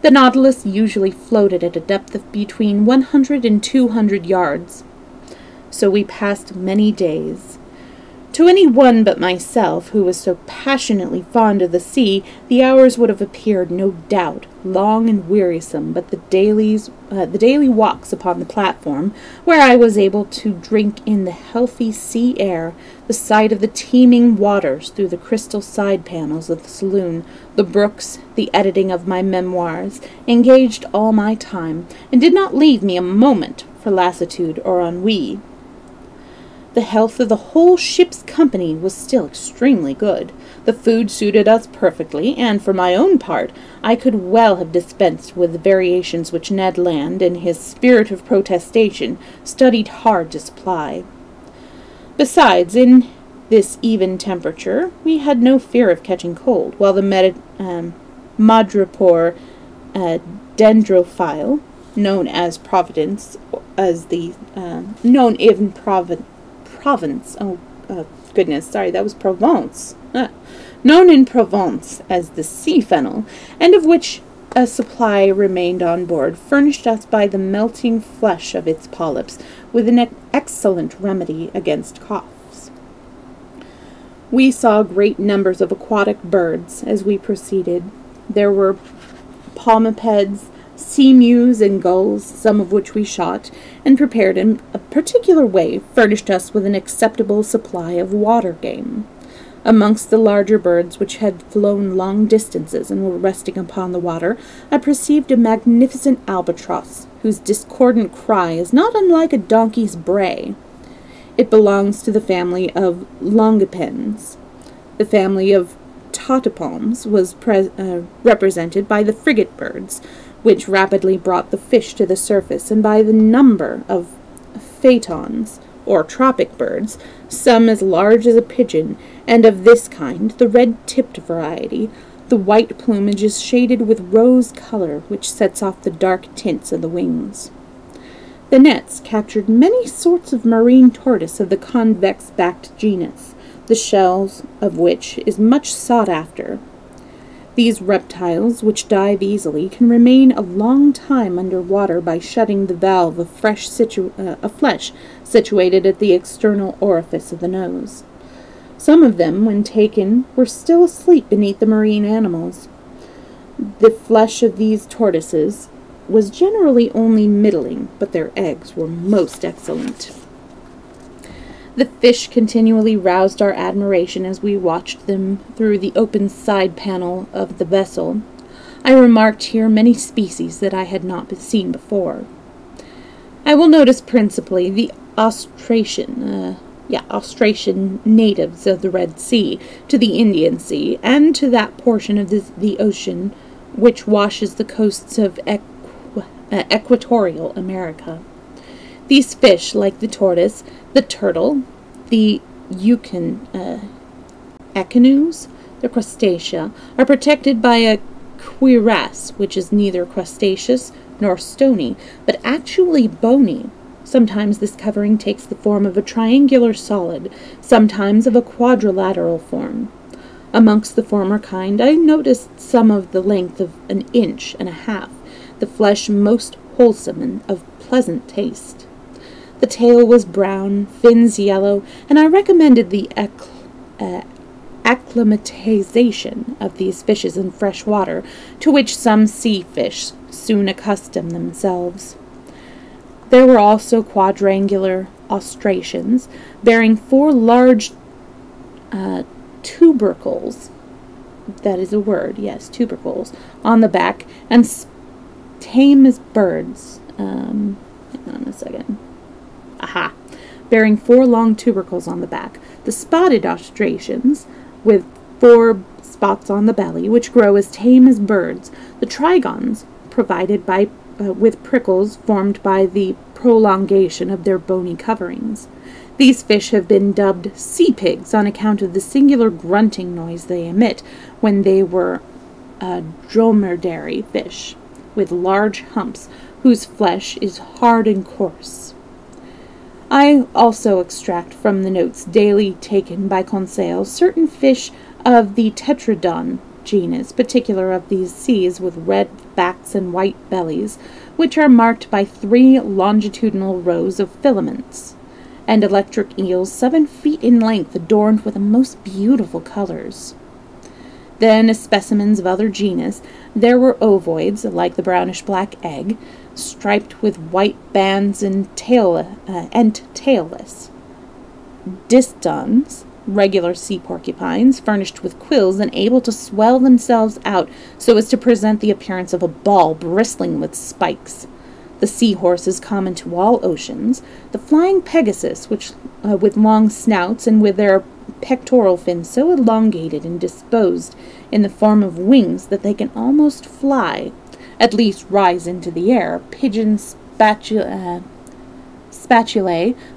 The Nautilus usually floated at a depth of between 100 and 200 yards. So we passed many days. To any one but myself, who was so passionately fond of the sea, the hours would have appeared, no doubt, long and wearisome, but the daily walks upon the platform, where I was able to drink in the healthy sea air, the sight of the teeming waters through the crystal side panels of the saloon, the brooks, the editing of my memoirs, engaged all my time, and did not leave me a moment for lassitude or ennui. The health of the whole ship's company was still extremely good. The food suited us perfectly, and for my own part, I could well have dispensed with the variations which Ned Land, in his spirit of protestation, studied hard to supply. Besides, in this even temperature, we had no fear of catching cold, while the madrepore dendrophile, known as Providence, as the known in Provence. Goodness, sorry, that was Provence. Known in Provence as the sea fennel, and of which a supply remained on board, furnished us by the melting flesh of its polyps with an excellent remedy against coughs. We saw great numbers of aquatic birds as we proceeded. There were palmipeds, sea-mews, and gulls, some of which we shot, and prepared in a particular way, furnished us with an acceptable supply of water game. Amongst the larger birds which had flown long distances and were resting upon the water, I perceived a magnificent albatross, whose discordant cry is not unlike a donkey's bray. It belongs to the family of longipens. The family of totipalms was represented by the frigate birds, which rapidly brought the fish to the surface, and by the number of phaetons, or tropic birds, some as large as a pigeon, and of this kind, the red-tipped variety. The white plumage is shaded with rose color, which sets off the dark tints of the wings. The nets captured many sorts of marine tortoise of the convex-backed genus, the shells of which is much sought after. These reptiles, which dive easily, can remain a long time under water by shutting the valve of flesh situated at the external orifice of the nose. Some of them, when taken, were still asleep beneath the marine animals. The flesh of these tortoises was generally only middling, but their eggs were most excellent. The fish continually roused our admiration as we watched them through the open side panel of the vessel. I remarked here many species that I had not seen before. I will notice principally the Austrasian natives of the Red Sea, to the Indian Sea, and to that portion of the ocean which washes the coasts of equatorial America. These fish, like the tortoise, the turtle, the echinus, the crustacea, are protected by a cuirass, which is neither crustaceous nor stony, but actually bony. Sometimes this covering takes the form of a triangular solid, sometimes of a quadrilateral form. Amongst the former kind, I noticed some of the length of 1.5 inches, the flesh most wholesome and of pleasant taste. The tail was brown, fins yellow, and I recommended the acclimatization of these fishes in fresh water, to which some sea fish soon accustom themselves. There were also quadrangular Austrasians, bearing 4 large tubercles, that is a word, yes, tubercles, on the back, and tame as birds. Hang on a second. Aha! Bearing 4 long tubercles on the back. The spotted Austrasians, with 4 spots on the belly, which grow as tame as birds. The trigons, provided with prickles formed by the prolongation of their bony coverings. These fish have been dubbed sea pigs on account of the singular grunting noise they emit when they were dromedary fish, with large humps, whose flesh is hard and coarse. I also extract from the notes daily taken by Conseil certain fish of the Tetradon genus, particular of these seas with red backs and white bellies, which are marked by 3 longitudinal rows of filaments, and electric eels 7 feet in length adorned with the most beautiful colors. Then, as specimens of other genus, there were ovoids, like the brownish-black egg, striped with white bands and tailless. Distons, regular sea porcupines, furnished with quills and able to swell themselves out so as to present the appearance of a ball bristling with spikes. The seahorses common to all oceans, the flying pegasus, which with long snouts and with their pectoral fins so elongated and disposed in the form of wings that they can almost fly, at least rise into the air, pigeon spatulae,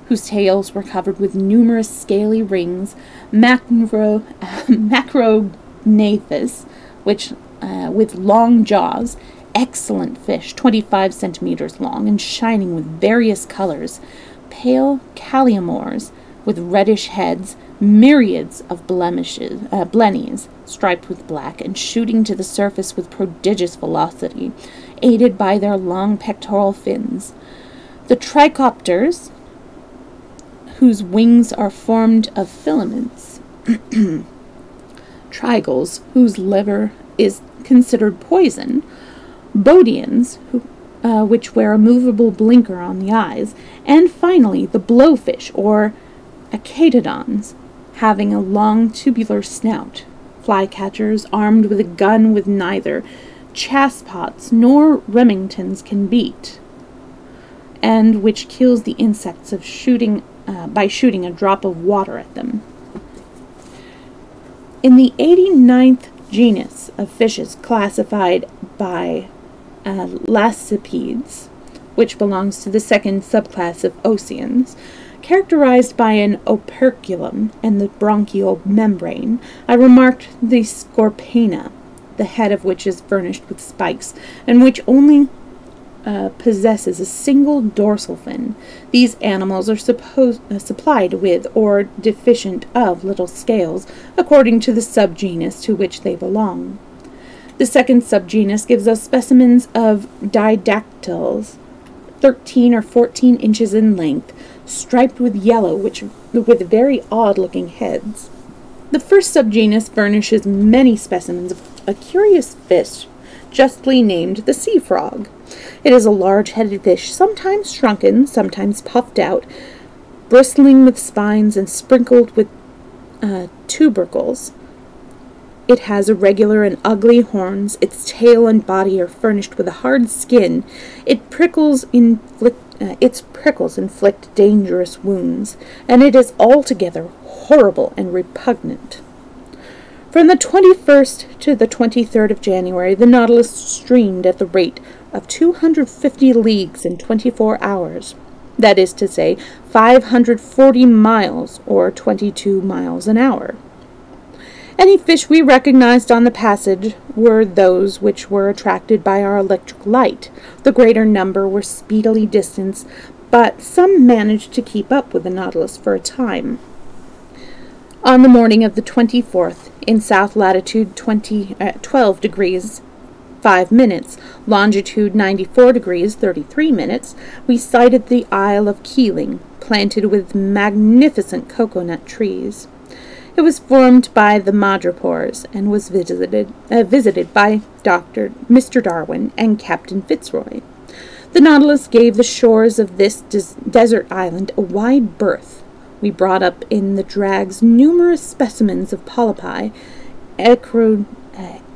whose tails were covered with numerous scaly rings, macrognathus, which with long jaws, excellent fish, 25 centimeters long and shining with various colors, pale calliamores with reddish heads, myriads of blennies, striped with black and shooting to the surface with prodigious velocity, aided by their long pectoral fins. The trichopters, whose wings are formed of filaments. Trigals, whose liver is considered poison. Bodians, which wear a movable blinker on the eyes. And finally, the blowfish, or acatodons, having a long tubular snout. Flycatchers armed with a gun with neither chaspots nor Remingtons can beat, and which kills the insects by shooting a drop of water at them. In the 89th genus of fishes classified by Laccipedes, which belongs to the second subclass of Oceans, characterized by an operculum and the bronchial membrane, I remarked the Scorpaena, the head of which is furnished with spikes, and which only possesses a single dorsal fin. These animals are supplied with or deficient of little scales, according to the subgenus to which they belong. The second subgenus gives us specimens of didactyls, 13 or 14 inches in length, striped with yellow, with very odd-looking heads. The first subgenus furnishes many specimens of a curious fish, justly named the sea frog. It is a large-headed fish, sometimes shrunken, sometimes puffed out, bristling with spines and sprinkled with tubercles. It has irregular and ugly horns. Its tail and body are furnished with a hard skin. Its prickles inflict dangerous wounds, and it is altogether horrible and repugnant. From the 21st to the 23rd of January, the Nautilus streamed at the rate of 250 leagues in 24 hours. That is to say, 540 miles, or 22 miles an hour. Any fish we recognized on the passage were those which were attracted by our electric light. The greater number were speedily distanced, but some managed to keep up with the Nautilus for a time. On the morning of the 24th, in south latitude 12 degrees 5 minutes, longitude 94 degrees 33 minutes, we sighted the Isle of Keeling, planted with magnificent coconut trees. It was formed by the madrepores and was visited by Mr. Darwin and Captain Fitzroy. The Nautilus gave the shores of this desert island a wide berth. We brought up in the drags numerous specimens of polypi,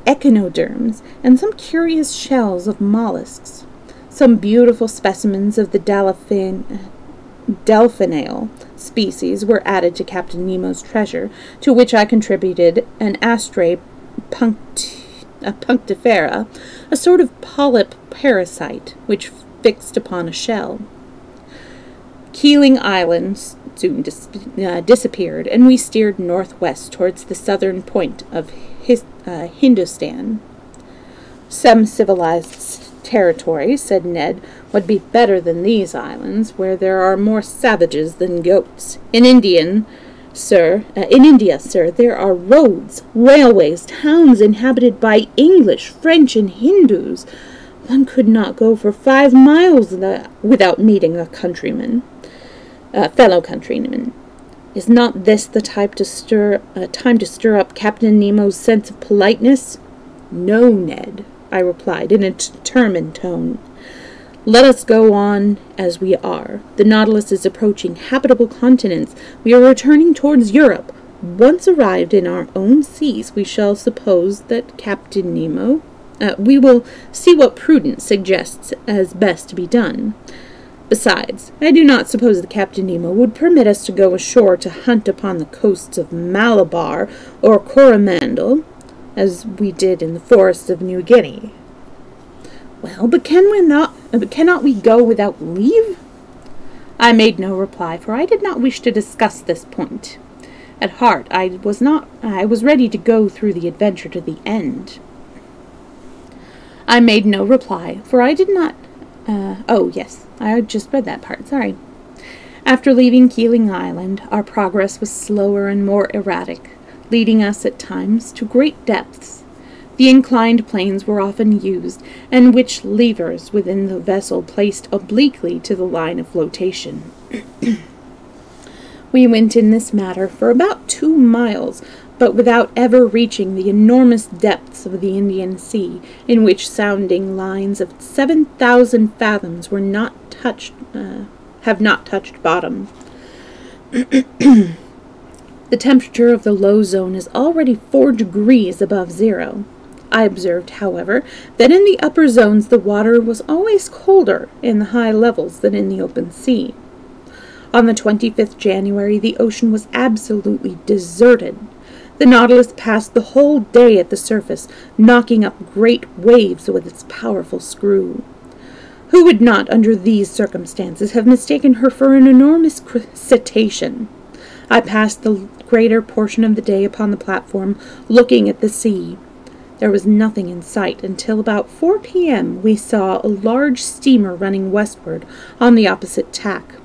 echinoderms, and some curious shells of mollusks. Some beautiful specimens of the delphinale species were added to Captain Nemo's treasure, to which I contributed an Astraea punctifera, a sort of polyp parasite which fixed upon a shell. Keeling Island soon disappeared, and we steered northwest towards the southern point of Hindustan. Some civilized territory, said Ned, would be better than these islands, where there are more savages than goats. In India, sir, there are roads, railways, towns inhabited by English, French, and Hindus. One could not go for 5 miles without meeting a fellow countryman. Is not this the time to stir up Captain Nemo's sense of politeness? No, Ned, I replied in a determined tone. Let us go on as we are. The Nautilus is approaching habitable continents. We are returning towards Europe. Once arrived in our own seas, we shall suppose that Captain Nemo... we will see what prudence suggests as best to be done. Besides, I do not suppose that Captain Nemo would permit us to go ashore to hunt upon the coasts of Malabar or Coromandel, as we did in the forests of New Guinea. Well, but cannot we go without leave? I made no reply, for I did not wish to discuss this point. At heart, I was ready to go through the adventure to the end. I made no reply, for I did not... oh, yes, I had just read that part, sorry. After leaving Keeling Island, our progress was slower and more erratic, leading us at times to great depths. The inclined planes were often used, and which levers within the vessel placed obliquely to the line of flotation. We went in this matter for about 2 miles, but without ever reaching the enormous depths of the Indian Sea, in which sounding lines of 7,000 fathoms have not touched bottom. The temperature of the low zone is already 4 degrees above zero. I observed, however, that in the upper zones the water was always colder in the high levels than in the open sea. On the 25th January, the ocean was absolutely deserted. The Nautilus passed the whole day at the surface, knocking up great waves with its powerful screw. Who would not, under these circumstances, have mistaken her for an enormous cetacean? I passed the greater portion of the day upon the platform, looking at the sea. There was nothing in sight until about 4 p.m. we saw a large steamer running westward on the opposite tack.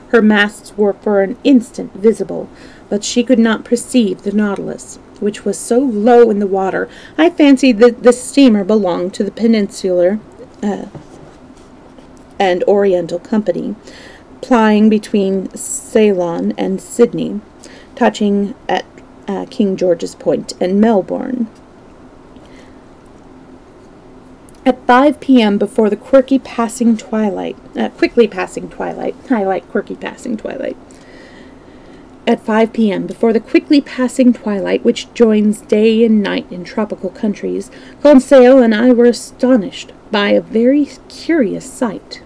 Her masts were for an instant visible, but she could not perceive the Nautilus, which was so low in the water I fancied that the steamer belonged to the Peninsular and Oriental Company, plying between Ceylon and Sydney, touching at King George's Point and Melbourne. At 5 p.m. before the quickly passing twilight, I like quirky passing twilight. At 5 p.m., before the quickly passing twilight which joins day and night in tropical countries, Conseil and I were astonished by a very curious sight.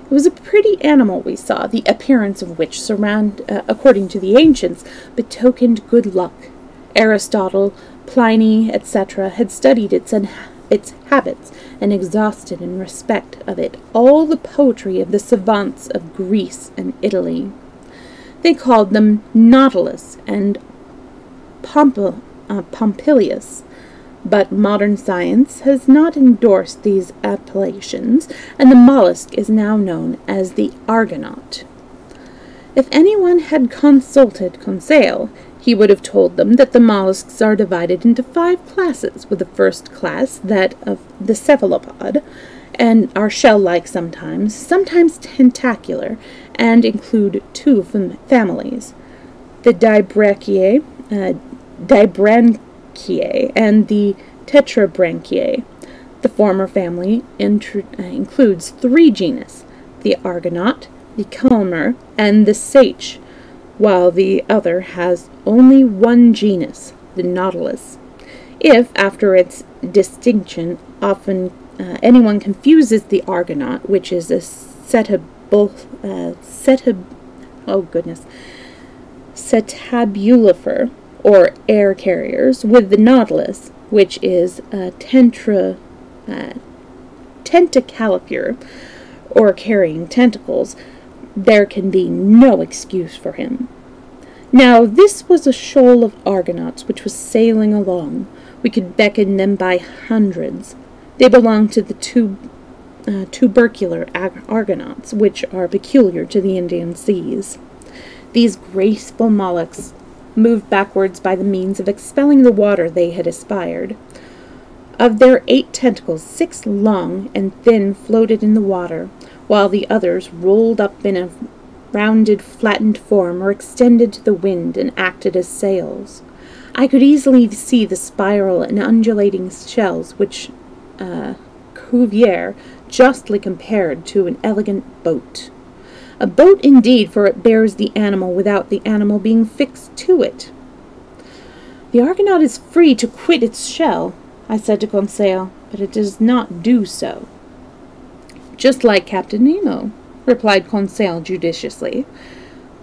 It was a pretty animal we saw, the appearance of which, according to the ancients, betokened good luck. Aristotle, Pliny, etc., had studied its habits, and exhausted in respect of it all the poetry of the savants of Greece and Italy. They called them Nautilus and Pompilius, but modern science has not endorsed these appellations, and the mollusk is now known as the Argonaut. If anyone had consulted Conseil, he would have told them that the mollusks are divided into 5 classes, with the first class, that of the cephalopod, and are shell-like sometimes tentacular, and include 2 families, the Dibranchiae and the Tetrabranchiae. The former family includes 3 genus, the Argonaut, the Calmer, and the Seiche, while the other has only 1 genus, the Nautilus. If, after its distinction, often anyone confuses the Argonaut, which is a cetabulifer, or air carriers, with the Nautilus, which is a tentacalifer, or carrying tentacles, there can be no excuse for him. Now, this was a shoal of Argonauts which was sailing along. We could beckon them by hundreds. They belonged to the 2 tubercular argonauts, which are peculiar to the Indian seas. These graceful mollusks moved backwards by the means of expelling the water they had aspired. Of their 8 tentacles, 6 long and thin floated in the water, while the others rolled up in a rounded, flattened form or extended to the wind and acted as sails. I could easily see the spiral and undulating shells which Cuvier justly compared to an elegant boat. A boat indeed, for it bears the animal without the animal being fixed to it. The Argonaut is free to quit its shell, I said to Conseil, but it does not do so. Just like Captain Nemo, replied Conseil judiciously.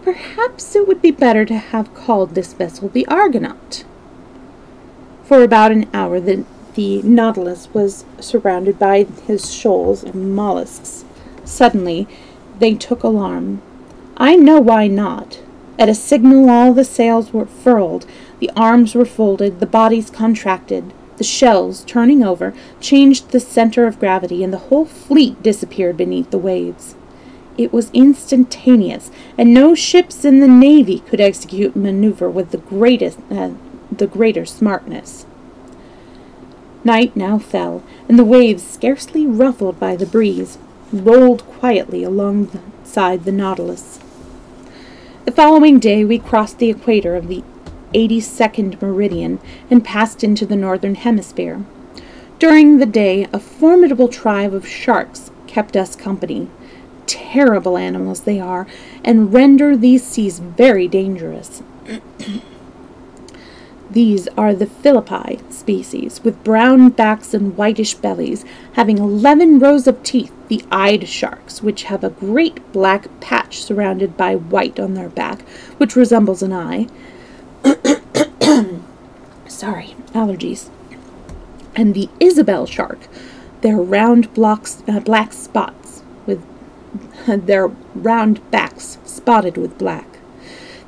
Perhaps it would be better to have called this vessel the Argonaut. For about an hour the Nautilus was surrounded by his shoals of mollusks. Suddenly they took alarm. I know why not. At a signal all the sails were furled, the arms were folded, the bodies contracted. The shells, turning over, changed the center of gravity, and the whole fleet disappeared beneath the waves. It was instantaneous, and no ships in the navy could execute maneuver with the greater smartness. Night now fell, and the waves, scarcely ruffled by the breeze, rolled quietly alongside the Nautilus. The following day we crossed the equator of the 82nd meridian and passed into the northern hemisphere. During the day a formidable tribe of sharks kept us company. Terrible animals they are, and render these seas very dangerous. These are the Philippi species, with brown backs and whitish bellies, having 11 rows of teeth, the eyed sharks, which have a great black patch surrounded by white on their back, which resembles an eye. Sorry, allergies. And the Isabel shark, their round black spots with their round backs spotted with black.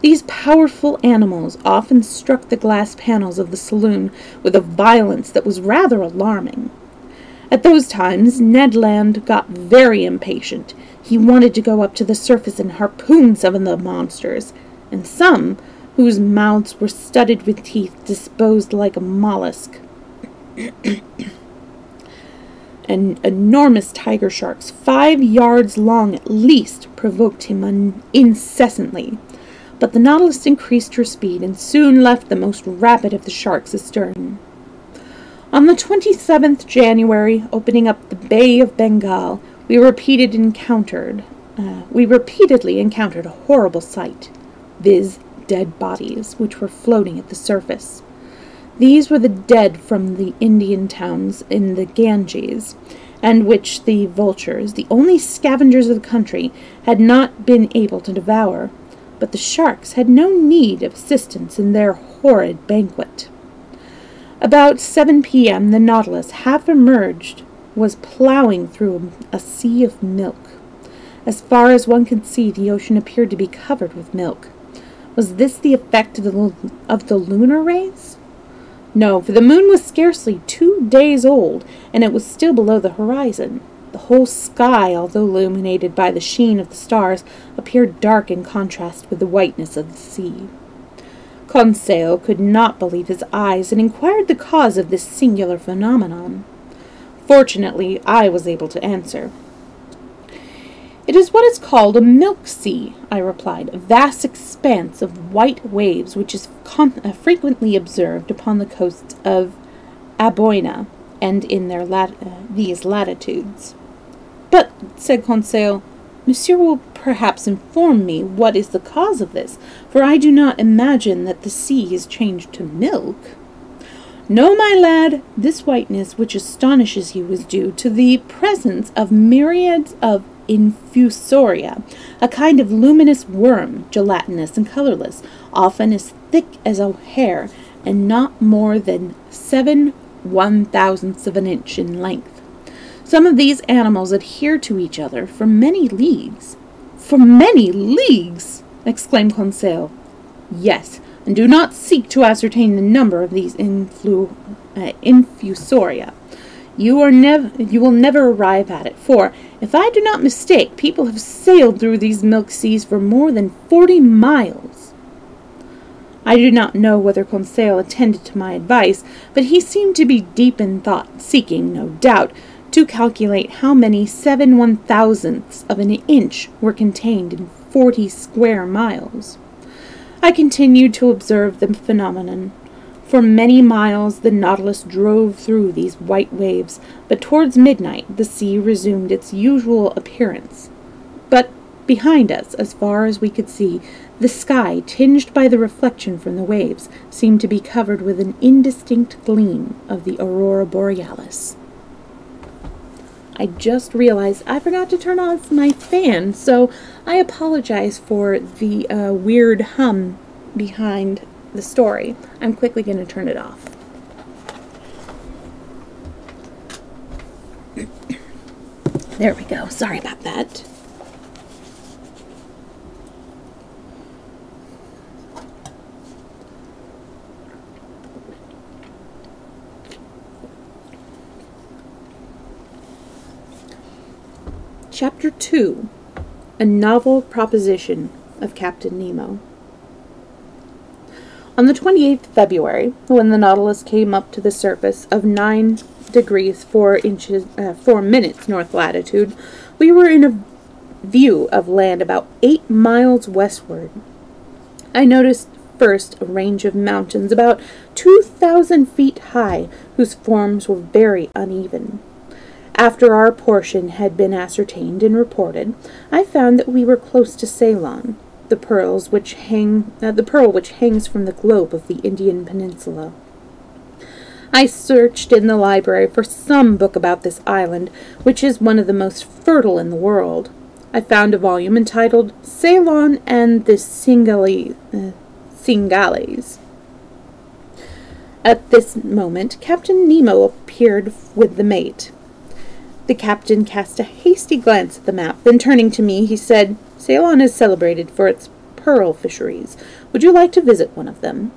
These powerful animals often struck the glass panels of the saloon with a violence that was rather alarming. At those times Ned Land got very impatient. He wanted to go up to the surface and harpoon some of the monsters, and some, whose mouths were studded with teeth, disposed like a mollusk. And enormous tiger sharks, 5 yards long at least, provoked him incessantly. But the Nautilus increased her speed and soon left the most rapid of the sharks astern. On the 27th January, opening up the Bay of Bengal, we repeatedly encountered a horrible sight, viz., dead bodies, which were floating at the surface. These were the dead from the Indian towns in the Ganges, and which the vultures, the only scavengers of the country, had not been able to devour. But the sharks had no need of assistance in their horrid banquet. About 7 p.m. the Nautilus, half immerged, was plowing through a sea of milk. As far as one could see, the ocean appeared to be covered with milk. Was this the effect of the lunar rays? No, for the moon was scarcely 2 days old, and it was still below the horizon. The whole sky, although illuminated by the sheen of the stars, appeared dark in contrast with the whiteness of the sea. Conseil could not believe his eyes, and inquired the cause of this singular phenomenon. Fortunately, I was able to answer. "It is what is called a milk sea," I replied, "a vast expanse of white waves which is frequently observed upon the coasts of Amboina and in these latitudes." "But," said Conseil, "Monsieur will perhaps inform me what is the cause of this, for I do not imagine that the sea is changed to milk." "No, my lad, this whiteness which astonishes you is due to the presence of myriads of infusoria, a kind of luminous worm, gelatinous and colorless, often as thick as a hair, and not more than 7/1000ths of an inch in length. Some of these animals adhere to each other for many leagues." "For many leagues!" exclaimed Conseil. "Yes, and do not seek to ascertain the number of these infusoria. you will never arrive at it, for, if I do not mistake, people have sailed through these milk seas for more than 40 miles. I do not know whether Conseil attended to my advice, but he seemed to be deep in thought, seeking, no doubt, to calculate how many 7/1000ths of an inch were contained in 40 square miles. I continued to observe the phenomenon. For many miles the Nautilus drove through these white waves, but towards midnight the sea resumed its usual appearance. But behind us, as far as we could see, the sky, tinged by the reflection from the waves, seemed to be covered with an indistinct gleam of the aurora borealis. I just realized I forgot to turn off my fan, so I apologize for the weird hum behind the story. I'm quickly going to turn it off. There we go. Sorry about that. Chapter 2. A Novel Proposition of Captain Nemo. On the 28th February, when the Nautilus came up to the surface of 9 degrees 4 minutes north latitude, we were in a view of land about 8 miles westward. I noticed first a range of mountains about 2,000 feet high, whose forms were very uneven. After our portion had been ascertained and reported, I found that we were close to Ceylon, the pearl which hangs from the globe of the Indian peninsula. I searched in the library for some book about this island, which is one of the most fertile in the world. I found a volume entitled Ceylon and the Singales. At this moment, Captain Nemo appeared with the mate. The captain cast a hasty glance at the map, then turning to me, he said, "Ceylon is celebrated for its pearl fisheries. Would you like to visit one of them?"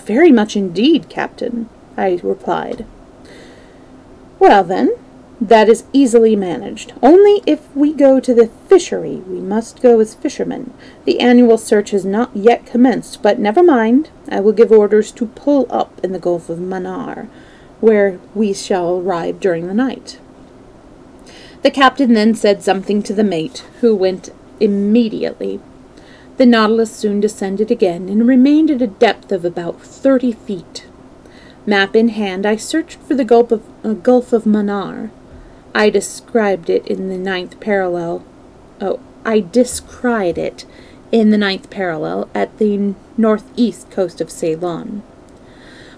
"Very much indeed, Captain," I replied. "Well, then, that is easily managed. Only if we go to the fishery, we must go as fishermen. The annual search has not yet commenced, but never mind. I will give orders to pull up in the Gulf of Mannar, where we shall arrive during the night." The captain then said something to the mate, who went immediately. The Nautilus soon descended again, and remained at a depth of about 30 feet. Map in hand, I searched for the Gulf of Mannar. I descried it in the 9th parallel at the northeast coast of Ceylon.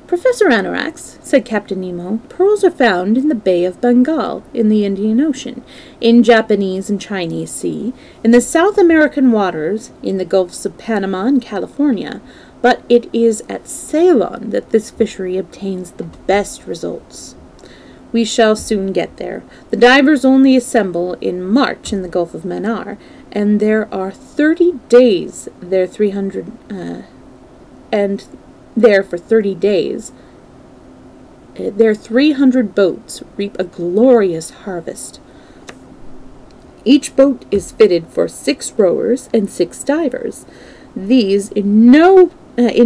"Professor Aronnax," said Captain Nemo, "pearls are found in the Bay of Bengal, in the Indian Ocean, in Japanese and Chinese Sea, in the South American waters, in the Gulfs of Panama and California, but it is at Ceylon that this fishery obtains the best results. We shall soon get there. The divers only assemble in March in the Gulf of Mannar, and there are 30 days there, 300 their 300 boats reap a glorious harvest. Each boat is fitted for 6 rowers and 6 divers. These, in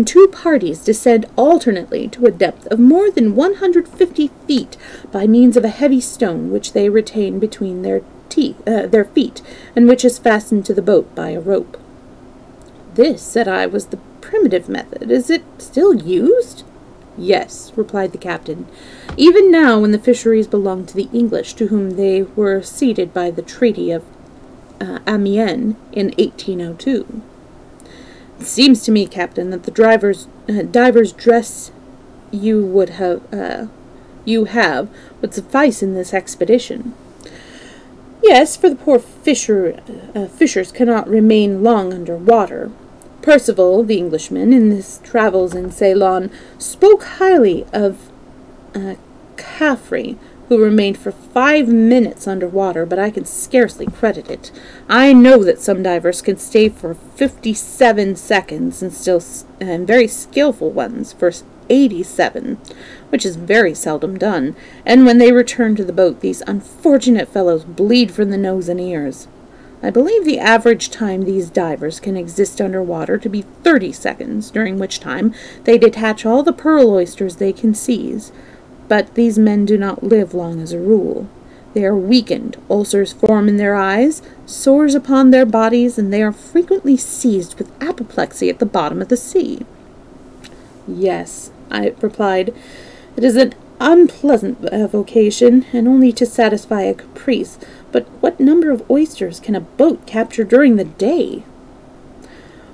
2 parties, descend alternately to a depth of more than 150 feet by means of a heavy stone which they retain between their feet, and which is fastened to the boat by a rope." "This," said I, "was the primitive method. Is it still used?" "Yes," replied the captain, "even now when the fisheries belong to the English, to whom they were ceded by the Treaty of Amiens in 1802. It seems to me, Captain, that the diver's dress you have would suffice in this expedition." "Yes, for the poor fishers cannot remain long under water. Percival, the Englishman, in his travels in Ceylon, spoke highly of Caffrey, who remained for 5 minutes under water, but I can scarcely credit it. I know that some divers can stay for 57 seconds, and very skillful ones for 87, which is very seldom done, and when they return to the boat, these unfortunate fellows bleed from the nose and ears. I believe the average time these divers can exist under water to be 30 seconds, during which time they detach all the pearl oysters they can seize. But these men do not live long as a rule. They are weakened, ulcers form in their eyes, sores upon their bodies, and they are frequently seized with apoplexy at the bottom of the sea. Yes, I replied, it is an unpleasant vocation, and only to satisfy a caprice. But what number of oysters can a boat capture during the day?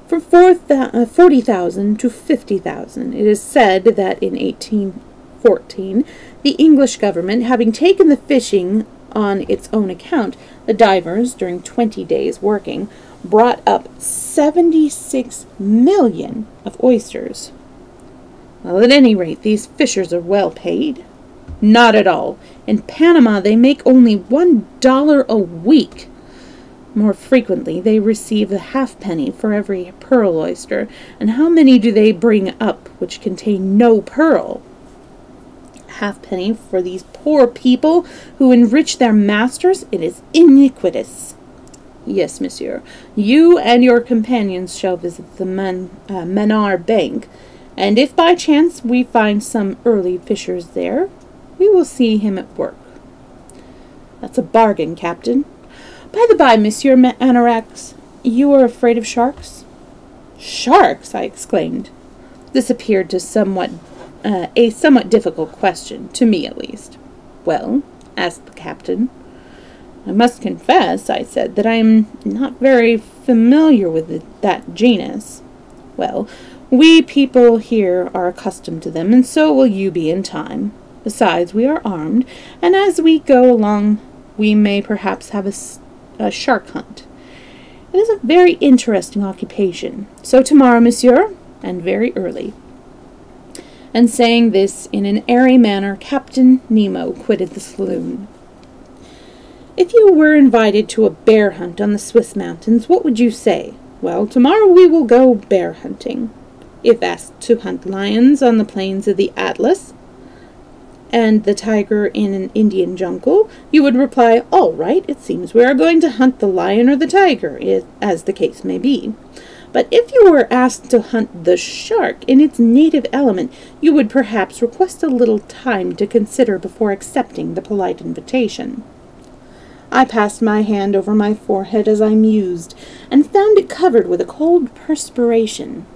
From 40,000 to 50,000. It is said that in 1814, the English government, having taken the fishing on its own account, the divers, during 20 days working, brought up 76 million of oysters. Well, at any rate, these fishers are well paid. Not at all. In Panama, they make only $1 a week. More frequently, they receive a halfpenny for every pearl oyster. And how many do they bring up which contain no pearl? Halfpenny for these poor people who enrich their masters? It is iniquitous. Yes, monsieur. You and your companions shall visit the Menard Bank, and if by chance we find some early fishers there, we will see him at work. That's a bargain, Captain. By the by, Monsieur Anorax, you are afraid of sharks? Sharks! I exclaimed. This appeared to a somewhat difficult question, to me at least. Well, asked the captain. I must confess, I said, that I am not very familiar with that genus. Well, we people here are accustomed to them, and so will you be in time. Besides, we are armed, and as we go along, we may perhaps have a shark hunt. It is a very interesting occupation. So tomorrow, monsieur, and very early. And saying this in an airy manner, Captain Nemo quitted the saloon. If you were invited to a bear hunt on the Swiss mountains, what would you say? Well, tomorrow we will go bear hunting. If asked to hunt lions on the plains of the Atlas, and the tiger in an Indian jungle, you would reply, all right, it seems we are going to hunt the lion or the tiger, as the case may be. But if you were asked to hunt the shark in its native element, you would perhaps request a little time to consider before accepting the polite invitation. I passed my hand over my forehead as I mused, and found it covered with a cold perspiration.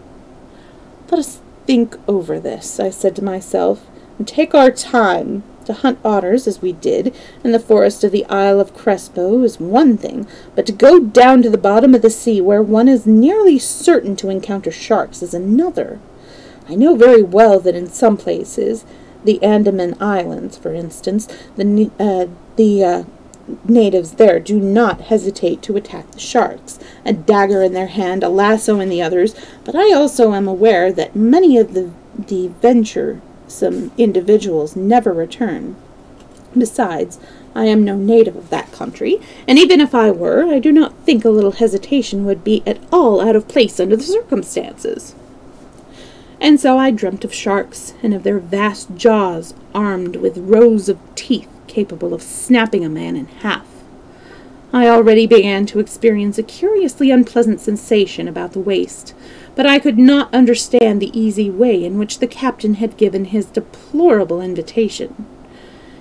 Let us think over this, I said to myself, and take our time. To hunt otters, as we did, in the forest of the Isle of Crespo is one thing, but to go down to the bottom of the sea, where one is nearly certain to encounter sharks, is another. I know very well that in some places, the Andaman Islands, for instance, the natives there do not hesitate to attack the sharks, a dagger in their hand, a lasso in the others, but I also am aware that many of the venturesome individuals never return. Besides, I am no native of that country, and even if I were, I do not think a little hesitation would be at all out of place under the circumstances. And so I dreamt of sharks, and of their vast jaws armed with rows of teeth capable of snapping a man in half. I already began to experience a curiously unpleasant sensation about the waist, but I could not understand the easy way in which the captain had given his deplorable invitation.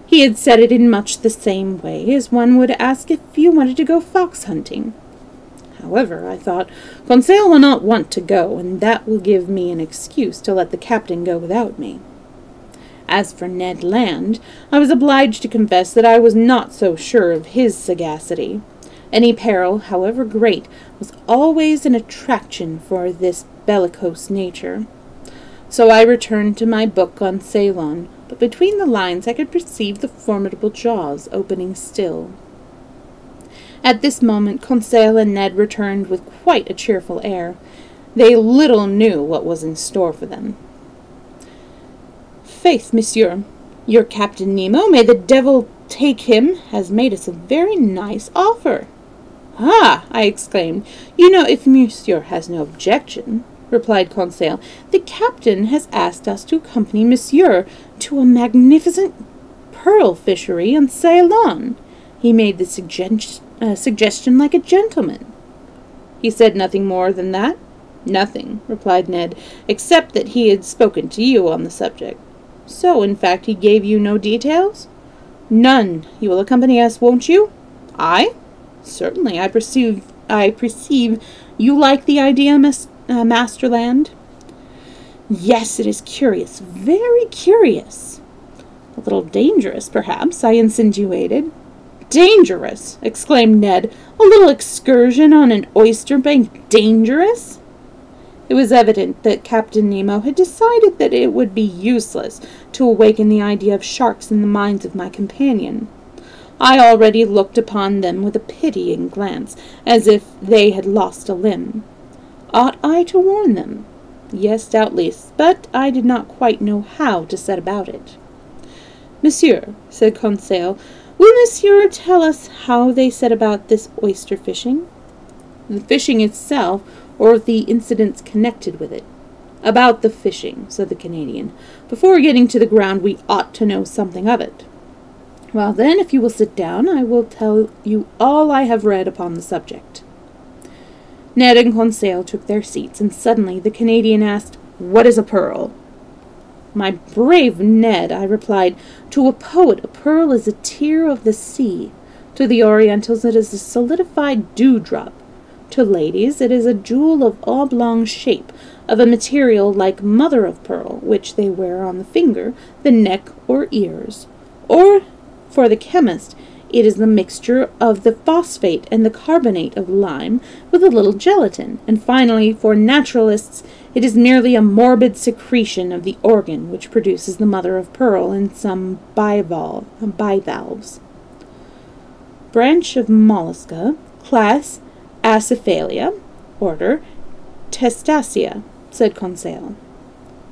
He had said it in much the same way as one would ask if you wanted to go fox hunting. However, I thought, Conseil will not want to go, and that will give me an excuse to let the captain go without me. As for Ned Land, I was obliged to confess that I was not so sure of his sagacity. Any peril, however great, was always an attraction for this bellicose nature. So I returned to my book on Ceylon, but between the lines I could perceive the formidable jaws opening still. At this moment Conseil and Ned returned with quite a cheerful air. They little knew what was in store for them. Faith, monsieur, your Captain Nemo, may the devil take him, has made us a very nice offer. Ah, I exclaimed, you know, if monsieur has no objection. replied Conseil. "The captain has asked us to accompany Monsieur to a magnificent pearl fishery on Ceylon. He made the suggestion like a gentleman." "He said nothing more than that?" "Nothing," replied Ned, "except that he had spoken to you on the subject." "So, in fact, he gave you no details?" "None. You will accompany us, won't you?" "I?" "Certainly. I perceive you like the idea, Master Land." "Yes, it is curious, very curious." "A little dangerous, perhaps," I insinuated. "Dangerous!" exclaimed Ned. "A little excursion on an oyster bank dangerous?" It was evident that Captain Nemo had decided that it would be useless to awaken the idea of sharks in the minds of my companion. I already looked upon them with a pitying glance, as if they had lost a limb. Ought I to warn them? Yes, doubtless, but I did not quite know how to set about it. "Monsieur," said Conseil, "will Monsieur tell us how they set about this oyster fishing?" "The fishing itself, or the incidents connected with it?" "About the fishing," said the Canadian. "Before getting to the ground, we ought to know something of it." "Well, then, if you will sit down, I will tell you all I have read upon the subject." Ned and Conseil took their seats, and suddenly the Canadian asked, "What is a pearl?" "My brave Ned," I replied, "to a poet a pearl is a tear of the sea. To the Orientals it is a solidified dewdrop. To ladies it is a jewel of oblong shape, of a material like mother of pearl, which they wear on the finger, the neck, or ears. Or, for the chemist, it is the mixture of the phosphate and the carbonate of lime with a little gelatin, and finally, for naturalists, it is merely a morbid secretion of the organ which produces the mother of pearl in some bivalves. Branch of Mollusca, class Acephalia, order Testacea, said Conseil.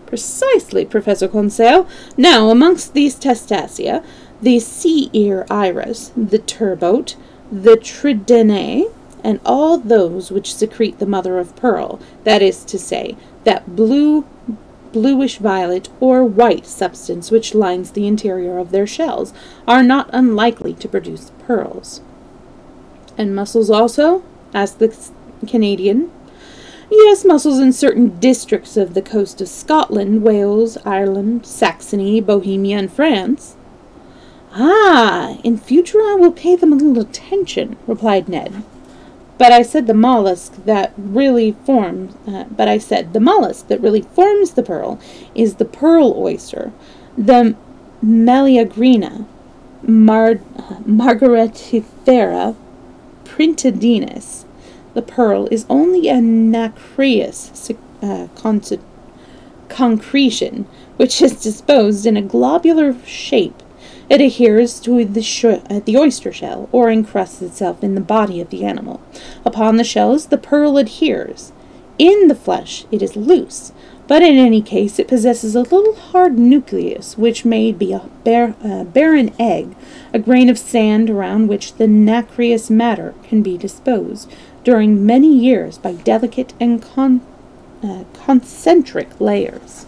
Precisely, Professor Conseil. Now, amongst these Testacea, the sea-ear iris, the turbote, the tridene, and all those which secrete the mother of pearl, that is to say, that bluish-violet or white substance which lines the interior of their shells, are not unlikely to produce pearls. "And mussels also?" asked the Canadian. "Yes, mussels in certain districts of the coast of Scotland, Wales, Ireland, Saxony, Bohemia, and France." "Ah, in future I will pay them a little attention," replied Ned. But I said the mollusk that really forms the pearl is the pearl oyster, the Meleagrina, Margaritifera printedinus. The pearl is only a nacreous concretion, which is disposed in a globular shape. It adheres to the oyster shell, or encrusts itself in the body of the animal. Upon the shells the pearl adheres. In the flesh it is loose, but in any case it possesses a little hard nucleus, which may be a barren egg, a grain of sand around which the nacreous matter can be disposed during many years by delicate and concentric layers.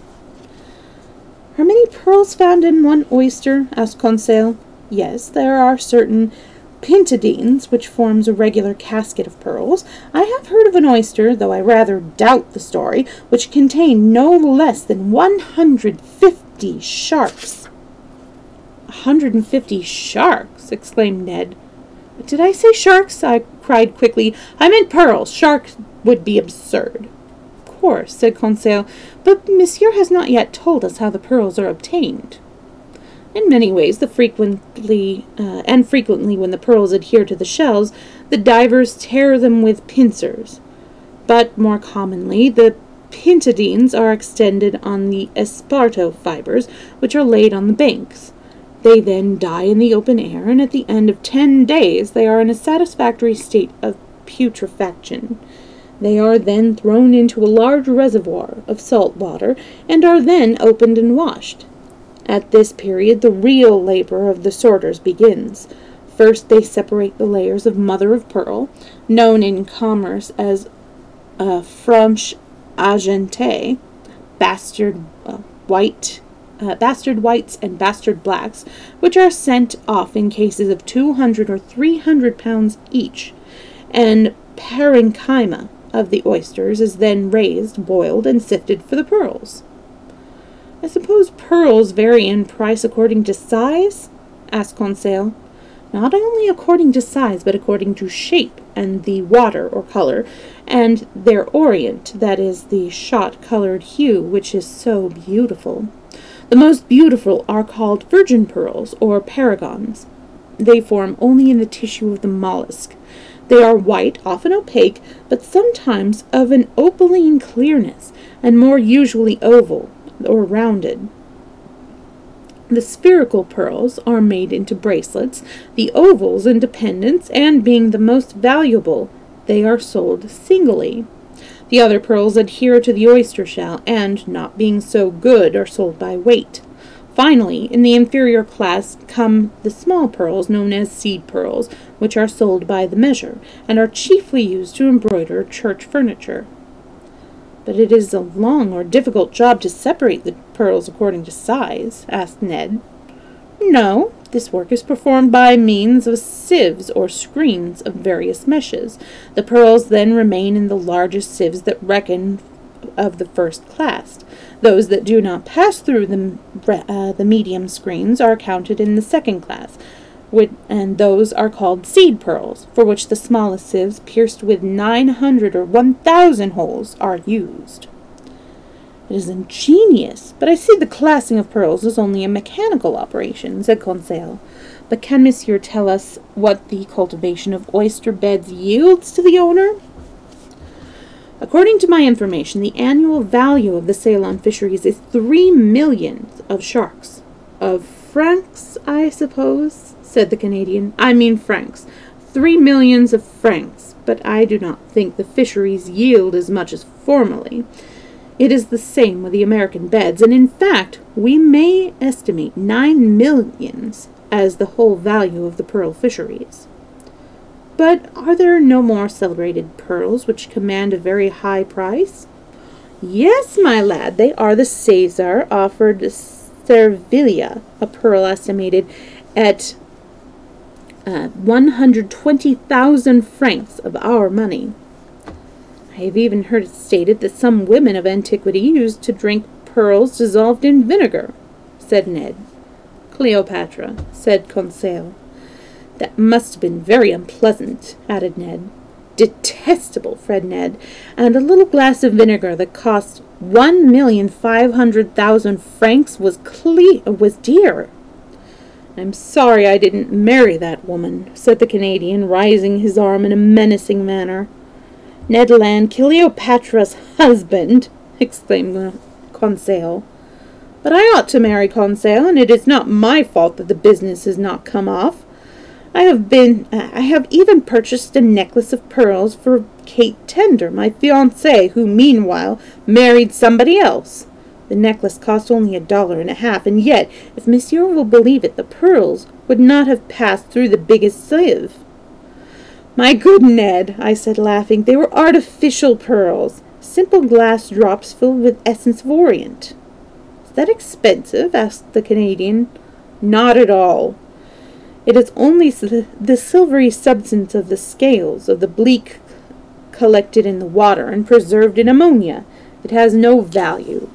"Are many pearls found in one oyster?" asked Conseil. "Yes, there are certain pintadines, which forms a regular casket of pearls. I have heard of an oyster, though I rather doubt the story, which contained no less than 150 sharks." 150 sharks!" exclaimed Ned. "Did I say sharks?" I cried quickly. "I meant pearls. Sharks would be absurd." "Of course," said Conseil, "but Monsieur has not yet told us how the pearls are obtained." "In many ways, frequently when the pearls adhere to the shells, the divers tear them with pincers. But more commonly, the pintadines are extended on the esparto fibers, which are laid on the banks. They then die in the open air, and at the end of 10 days they are in a satisfactory state of putrefaction. They are then thrown into a large reservoir of salt water, and are then opened and washed. At this period the real labor of the sorters begins. First they separate the layers of mother of pearl, known in commerce as Franche argenté, bastard whites and bastard blacks, which are sent off in cases of 200 or 300 pounds each, and parenchyma of the oysters is then raised, boiled, and sifted for the pearls. I suppose pearls vary in price according to size? Asked Conseil. Not only according to size, but according to shape and the water or color, and their orient, that is, the shot-colored hue, which is so beautiful. The most beautiful are called virgin pearls, or paragons. They form only in the tissue of the mollusk. They are white, often opaque, but sometimes of an opaline clearness, and more usually oval or rounded. The spherical pearls are made into bracelets, the ovals into pendants, and being the most valuable, they are sold singly. The other pearls adhere to the oyster shell, and, not being so good, are sold by weight. Finally, in the inferior class come the small pearls known as seed pearls, which are sold by the measure, and are chiefly used to embroider church furniture. But it is a long or difficult job to separate the pearls according to size, asked Ned. No, this work is performed by means of sieves or screens of various meshes. The pearls then remain in the largest sieves that reckon of the first class. Those that do not pass through the medium screens are counted in the second class, and those are called seed pearls, for which the smallest sieves, pierced with 900 or 1,000 holes, are used. It is ingenious, but I see the classing of pearls is only a mechanical operation, said Conseil. But can Monsieur tell us what the cultivation of oyster beds yields to the owner? According to my information, the annual value of the Ceylon fisheries is 3 millions of sharks. Of francs, I suppose, said the Canadian. I mean francs. 3 millions of francs, but I do not think the fisheries yield as much as formerly. It is the same with the American beds, and in fact, we may estimate 9 millions as the whole value of the pearl fisheries. But are there no more celebrated pearls which command a very high price? Yes, my lad, they are the César offered Servilia, a pearl estimated at 120,000 francs of our money. I have even heard it stated that some women of antiquity used to drink pearls dissolved in vinegar, said Ned. Cleopatra, said Conseil. That must have been very unpleasant, added Ned. Detestable, said Ned, and a little glass of vinegar that cost 1,500,000 francs was dear. I'm sorry I didn't marry that woman, said the Canadian, raising his arm in a menacing manner. Ned Land, Cleopatra's husband, exclaimed Conseil. But I ought to marry Conseil, and it is not my fault that the business has not come off. I have even purchased a necklace of pearls for Kate Tender, my fiancée, who meanwhile married somebody else. The necklace cost only $1.50, and yet, if Monsieur will believe it, the pearls would not have passed through the biggest sieve. My good Ned, I said, laughing, they were artificial pearls, simple glass drops filled with essence of orient. Is that expensive? Asked the Canadian. Not at all. It is only the silvery substance of the scales of the bleak collected in the water and preserved in ammonia. It has no value.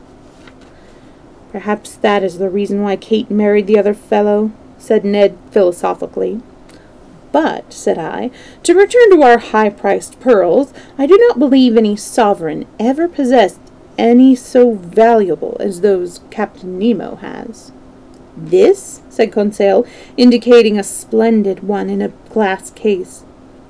Perhaps that is the reason why Kate married the other fellow, said Ned philosophically. But, said I, to return to our high-priced pearls, I do not believe any sovereign ever possessed any so valuable as those Captain Nemo has. This, said Conseil, indicating a splendid one in a glass case.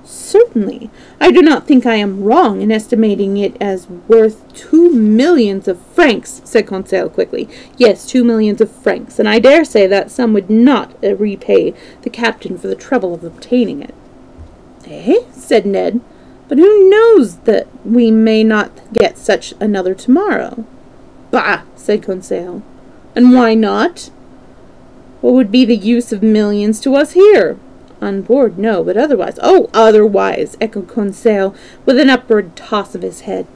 Certainly. I do not think I am wrong in estimating it as worth 2 millions of francs, said Conseil quickly. Yes, 2 millions of francs, and I dare say that sum would not repay the captain for the trouble of obtaining it. Eh? Said Ned. But who knows that we may not get such another tomorrow? Bah, said Conseil. And why not? What would be the use of millions to us here? On board, no, but otherwise. Oh, otherwise, echoed Conseil, with an upward toss of his head.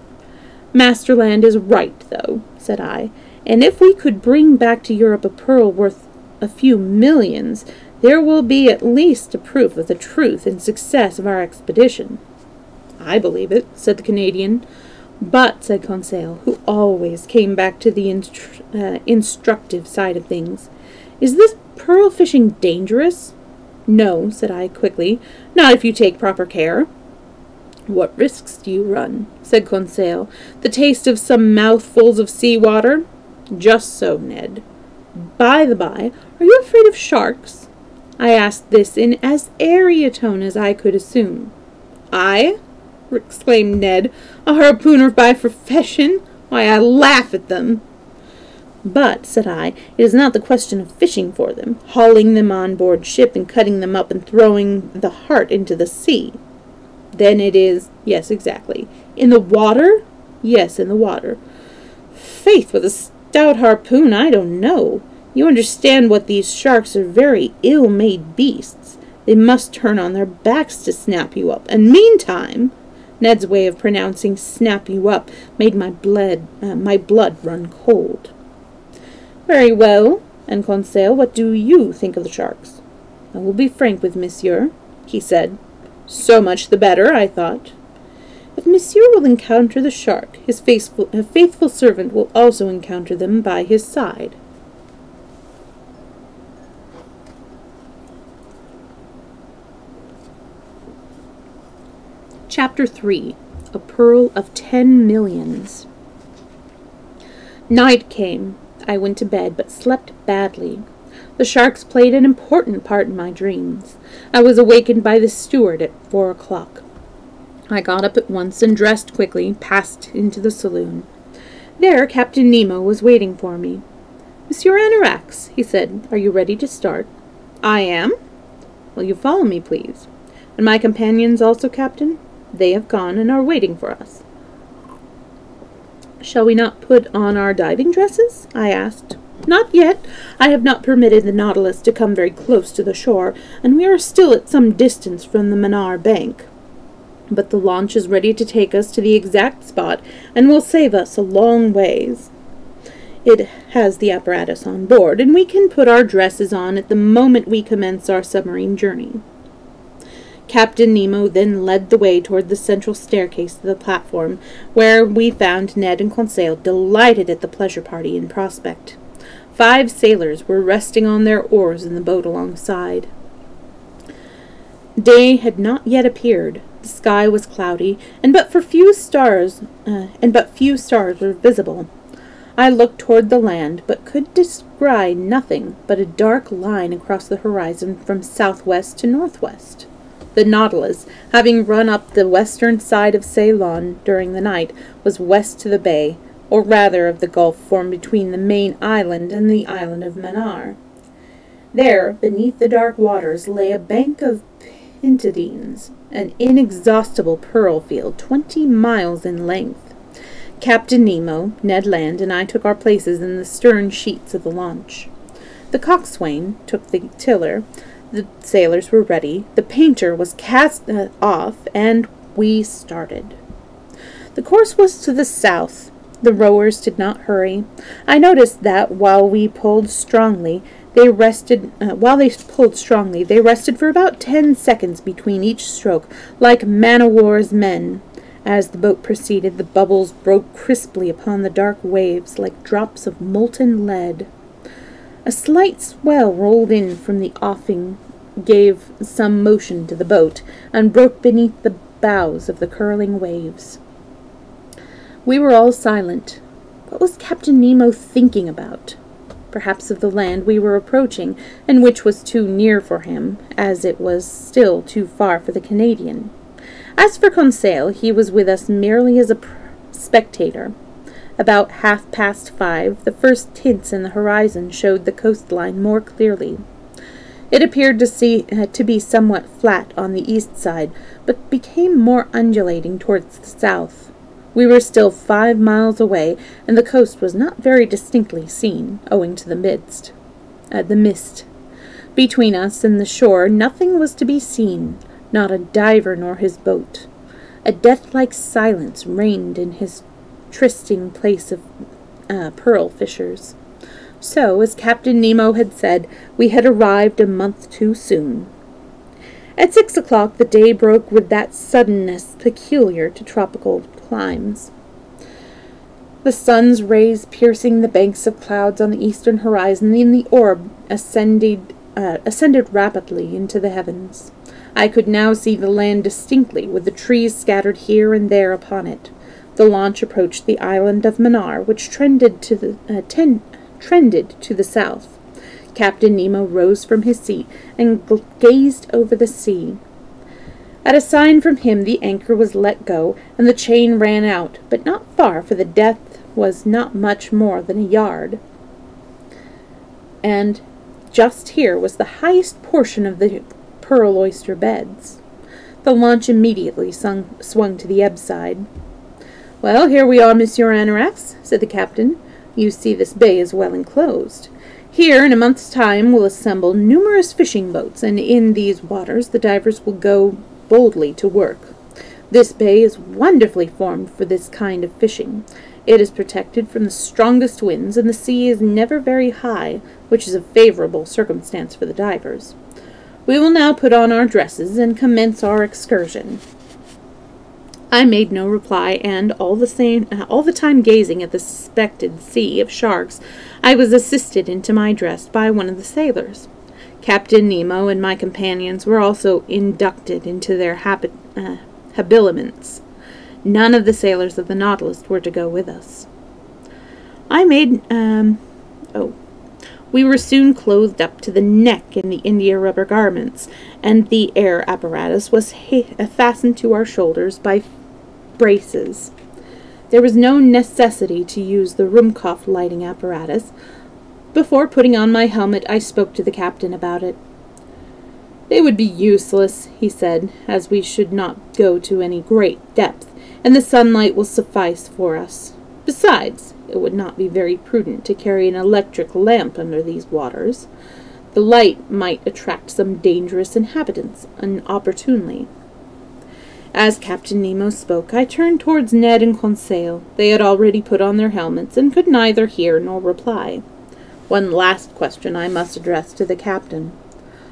Masterland is right, though, said I, and if we could bring back to Europe a pearl worth a few millions, there will be at least a proof of the truth and success of our expedition. I believe it, said the Canadian. But, said Conseil, who always came back to the instructive side of things, is this pearl fishing dangerous? No, said I quickly, not if you take proper care. What risks do you run? Said Conseil. The taste of some mouthfuls of sea water? Just so, Ned. By the by, are you afraid of sharks? I asked this in as airy a tone as I could assume. I? Exclaimed Ned. A harpooner by profession? Why, I laugh at them. But, said I, it is not the question of fishing for them, hauling them on board ship and cutting them up and throwing the heart into the sea. Then it is, yes, exactly. In the water? Yes, in the water. Faith, with a stout harpoon, I don't know. You understand what these sharks are very ill-made beasts. They must turn on their backs to snap you up, and meantime, Ned's way of pronouncing snap you up made my blood run cold. Very well, and Conseil, what do you think of the sharks? I will be frank with monsieur, he said. So much the better, I thought. If monsieur will encounter the shark, his faithful servant will also encounter them by his side. Chapter 3. A Pearl of 10 Millions. Night came. I went to bed, but slept badly. The sharks played an important part in my dreams. I was awakened by the steward at 4 o'clock. I got up at once and dressed quickly, passed into the saloon. There Captain Nemo was waiting for me. Monsieur Anorax, he said, are you ready to start? I am. Will you follow me, please? And my companions also, Captain? They have gone and are waiting for us. Shall we not put on our diving dresses? I asked. Not yet. I have not permitted the Nautilus to come very close to the shore, and we are still at some distance from the Manar bank. But the launch is ready to take us to the exact spot, and will save us a long ways. It has the apparatus on board, and we can put our dresses on at the moment we commence our submarine journey. Captain Nemo then led the way toward the central staircase of the platform, where we found Ned and Conseil delighted at the pleasure party in prospect. 5 sailors were resting on their oars in the boat alongside. Day had not yet appeared. The sky was cloudy, and but few stars were visible. I looked toward the land, but could descry nothing but a dark line across the horizon from southwest to northwest. The Nautilus, having run up the western side of Ceylon during the night, was west to the bay, or rather of the gulf formed between the main island and the island of Manar. There, beneath the dark waters, lay a bank of pintadines, an inexhaustible pearl field 20 miles in length. Captain Nemo, Ned Land, and I took our places in the stern sheets of the launch. The coxswain took the tiller. The sailors were ready, the painter was cast off, and we started. The course was to the south. The rowers did not hurry. I noticed that while they pulled strongly, they rested for about 10 seconds between each stroke, like man-o'-war's men. As the boat proceeded, the bubbles broke crisply upon the dark waves like drops of molten lead. A slight swell rolled in from the offing, gave some motion to the boat, and broke beneath the bows of the curling waves. We were all silent. What was Captain Nemo thinking about? Perhaps of the land we were approaching, and which was too near for him, as it was still too far for the Canadian. As for Conseil, he was with us merely as a spectator. About 5:30, the first tints in the horizon showed the coastline more clearly. It appeared to be somewhat flat on the east side, but became more undulating towards the south. We were still 5 miles away, and the coast was not very distinctly seen, owing to the mist. Between us and the shore nothing was to be seen, not a diver nor his boat. A death-like silence reigned in his trysting place of pearl fishers. So, as Captain Nemo had said, we had arrived a month too soon. At 6 o'clock the day broke with that suddenness peculiar to tropical climes. The sun's rays piercing the banks of clouds on the eastern horizon, and the orb ascended rapidly into the heavens. I could now see the land distinctly, with the trees scattered here and there upon it. The launch approached the island of Manar, which trended to the south. Captain Nemo rose from his seat and gazed over the sea. At a sign from him, the anchor was let go, and the chain ran out, but not far, for the depth was not much more than a yard. And just here was the highest portion of the pearl oyster beds. The launch immediately swung to the ebb side. "Well, here we are, Monsieur Anorax," said the captain. "You see this bay is well enclosed. Here, in a month's time, will assemble numerous fishing boats, and in these waters the divers will go boldly to work. This bay is wonderfully formed for this kind of fishing. It is protected from the strongest winds, and the sea is never very high, which is a favorable circumstance for the divers. We will now put on our dresses and commence our excursion." I made no reply, and all the time gazing at the suspected sea of sharks, I was assisted into my dress by one of the sailors. Captain Nemo and my companions were also inducted into their habiliments. None of the sailors of the Nautilus were to go with us. We were soon clothed up to the neck in the India rubber garments, and the air apparatus was fastened to our shoulders by braces. There was no necessity to use the Ruhmkorff lighting apparatus. Before putting on my helmet, I spoke to the captain about it. "They would be useless," he said, "as we should not go to any great depth, and the sunlight will suffice for us. Besides, it would not be very prudent to carry an electric lamp under these waters. The light might attract some dangerous inhabitants inopportunely." As Captain Nemo spoke, I turned towards Ned and Conseil. They had already put on their helmets, and could neither hear nor reply. One last question I must address to the captain.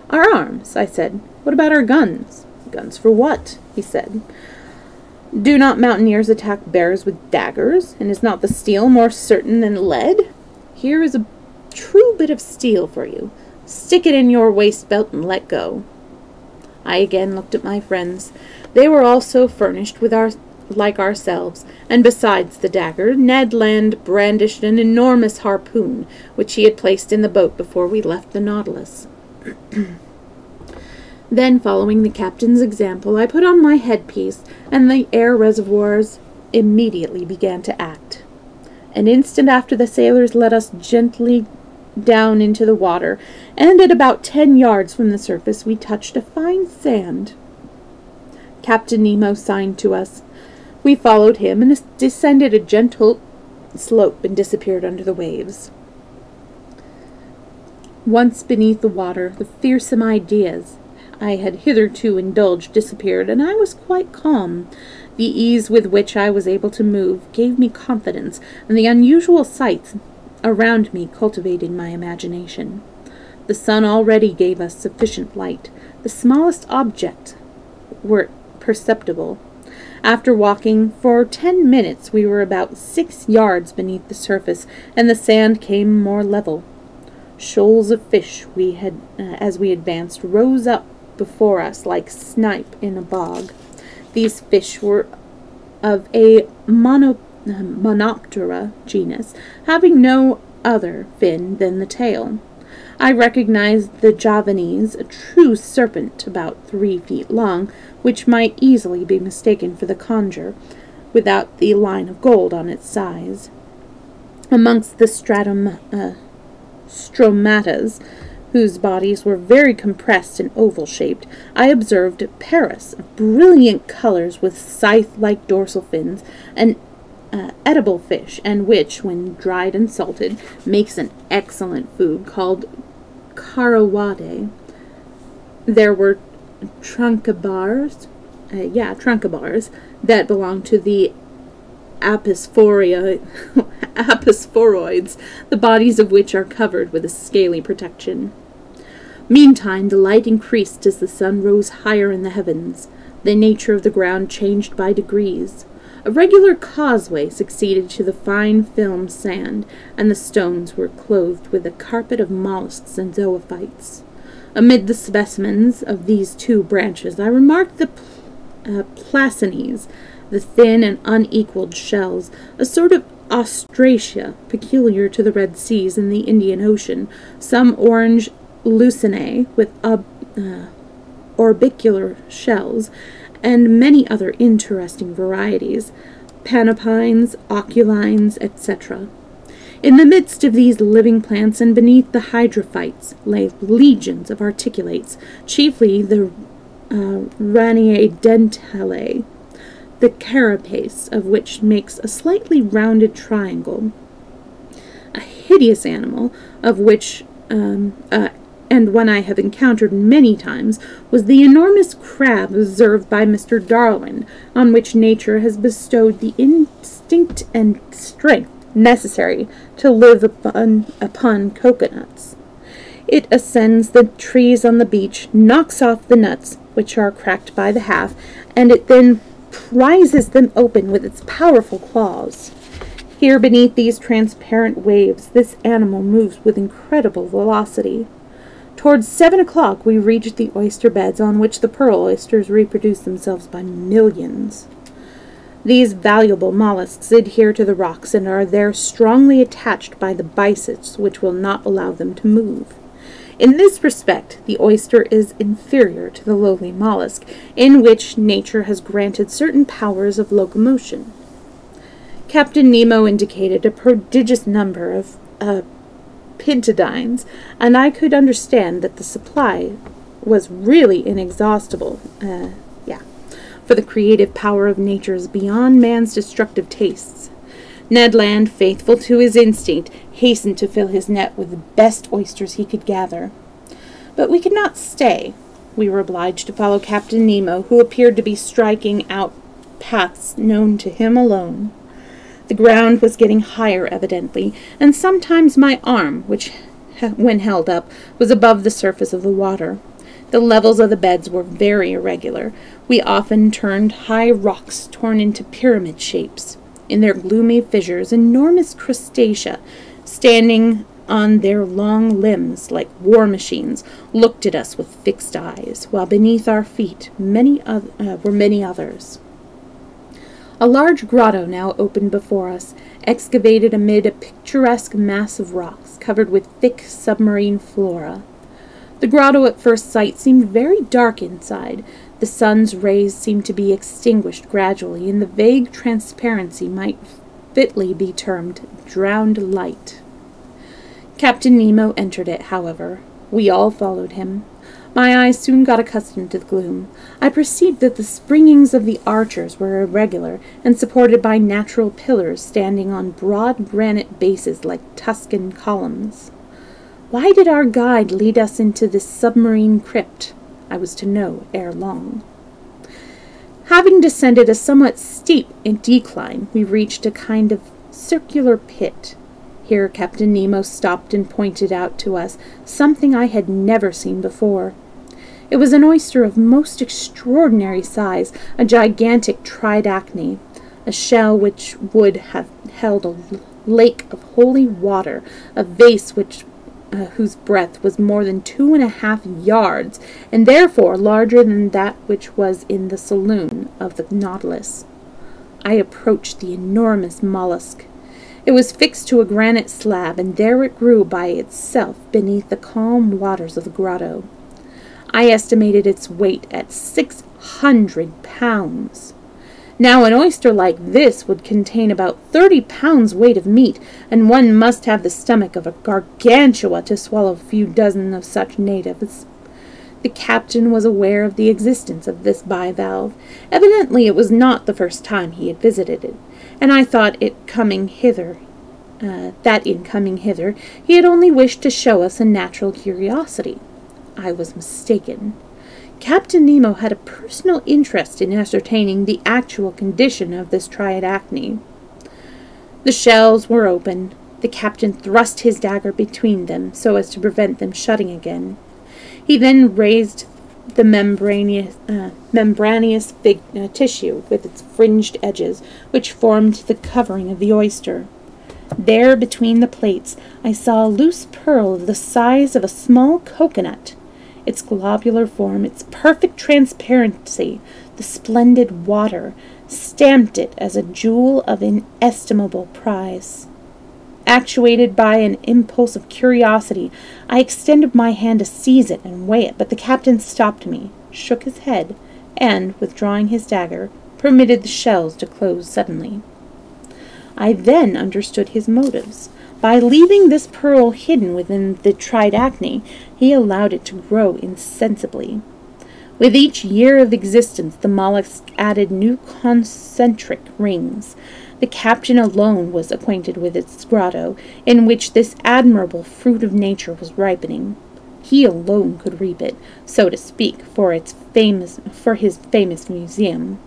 "Our arms," I said. "What about our guns?" "Guns for what?" he said. "Do not mountaineers attack bears with daggers? And is not the steel more certain than lead? Here is a true bit of steel for you. Stick it in your waist belt and let go." I again looked at my friends. They were also furnished with like ourselves, and besides the dagger, Ned Land brandished an enormous harpoon, which he had placed in the boat before we left the Nautilus. Then, following the captain's example, I put on my headpiece, and the air reservoirs immediately began to act. An instant after, the sailors let us gently down into the water, and at about 10 yards from the surface we touched a fine sand. Captain Nemo signed to us. We followed him and descended a gentle slope and disappeared under the waves. Once beneath the water, the fearsome ideas I had hitherto indulged disappeared, and I was quite calm. The ease with which I was able to move gave me confidence, and the unusual sights around me cultivated my imagination. The sun already gave us sufficient light. The smallest objects were perceptible. After walking for 10 minutes, we were about 6 yards beneath the surface, and the sand came more level. Shoals of fish as we advanced, rose up before us like snipe in a bog. These fish were of a Monoptera genus, having no other fin than the tail. I recognized the Javanese, a true serpent about 3 feet long, which might easily be mistaken for the conger, without the line of gold on its sides. Amongst the stromatas, whose bodies were very compressed and oval-shaped, I observed Paris, of brilliant colors with scythe-like dorsal fins, an edible fish, and which, when dried and salted, makes an excellent food, called carawade. There were truncabars that belonged to the aposporoids, the bodies of which are covered with a scaly protection. Meantime, the light increased as the sun rose higher in the heavens. The nature of the ground changed by degrees. A regular causeway succeeded to the fine film sand, and the stones were clothed with a carpet of mollusks and zoophytes. Amid the specimens of these two branches I remarked the placines, the thin and unequaled shells, a sort of ostracea peculiar to the Red Seas and the Indian Ocean, some orange lucinae with orbicular shells, and many other interesting varieties, panopines, oculines, etc. In the midst of these living plants and beneath the hydrophytes lay legions of articulates, chiefly the Raniae dentale, the carapace of which makes a slightly rounded triangle. A hideous animal, of which, and one I have encountered many times, was the enormous crab observed by Mr. Darwin, on which nature has bestowed the instinct and strength necessary to live upon coconuts. It ascends the trees on the beach, knocks off the nuts, which are cracked by the half, and it then prizes them open with its powerful claws. Here beneath these transparent waves, this animal moves with incredible velocity. Towards 7 o'clock we reached the oyster beds on which the pearl oysters reproduce themselves by millions. These valuable mollusks adhere to the rocks and are there strongly attached by the biceps which will not allow them to move. In this respect, the oyster is inferior to the lowly mollusk, in which nature has granted certain powers of locomotion. Captain Nemo indicated a prodigious number of pintadines, and I could understand that the supply was really inexhaustible. For the creative power of nature is beyond man's destructive tastes. Ned Land, faithful to his instinct, hastened to fill his net with the best oysters he could gather. But we could not stay. We were obliged to follow Captain Nemo, who appeared to be striking out paths known to him alone. The ground was getting higher, evidently, and sometimes my arm, which, when held up, was above the surface of the water. The levels of the beds were very irregular. We often turned high rocks torn into pyramid shapes. In their gloomy fissures, enormous crustacea, standing on their long limbs like war machines, looked at us with fixed eyes, while beneath our feet were many others. A large grotto now opened before us, excavated amid a picturesque mass of rocks covered with thick submarine flora. The grotto at first sight seemed very dark inside. The sun's rays seemed to be extinguished gradually, and the vague transparency might fitly be termed drowned light. Captain Nemo entered it, however. We all followed him. My eyes soon got accustomed to the gloom. I perceived that the springings of the arches were irregular, and supported by natural pillars standing on broad granite bases like Tuscan columns. Why did our guide lead us into this submarine crypt? I was to know ere long. Having descended a somewhat steep decline, we reached a kind of circular pit. Here Captain Nemo stopped and pointed out to us something I had never seen before. It was an oyster of most extraordinary size, a gigantic tridacne, a shell which would have held a lake of holy water, a vase whose breadth was more than 2.5 yards, and therefore larger than that which was in the saloon of the Nautilus. I approached the enormous mollusk. It was fixed to a granite slab, and there it grew by itself beneath the calm waters of the grotto. I estimated its weight at 600 pounds. Now, an oyster like this would contain about 30 pounds weight of meat, and one must have the stomach of a gargantua to swallow a few dozen of such natives. The captain was aware of the existence of this bivalve. Evidently it was not the first time he had visited it, and I thought that in coming hither he had only wished to show us a natural curiosity. I was mistaken. Captain Nemo had a personal interest in ascertaining the actual condition of this tridacne. The shells were open. The captain thrust his dagger between them so as to prevent them shutting again. He then raised the membranous tissue with its fringed edges, which formed the covering of the oyster. There, between the plates, I saw a loose pearl of the size of a small coconut. Its globular form, its perfect transparency, the splendid water, stamped it as a jewel of inestimable price. Actuated by an impulse of curiosity, I extended my hand to seize it and weigh it, but the captain stopped me, shook his head, and, withdrawing his dagger, permitted the shells to close suddenly. I then understood his motives. By leaving this pearl hidden within the tridacne, he allowed it to grow insensibly. With each year of existence, the mollusk added new concentric rings. The captain alone was acquainted with its grotto, in which this admirable fruit of nature was ripening. He alone could reap it, so to speak, for his famous museum.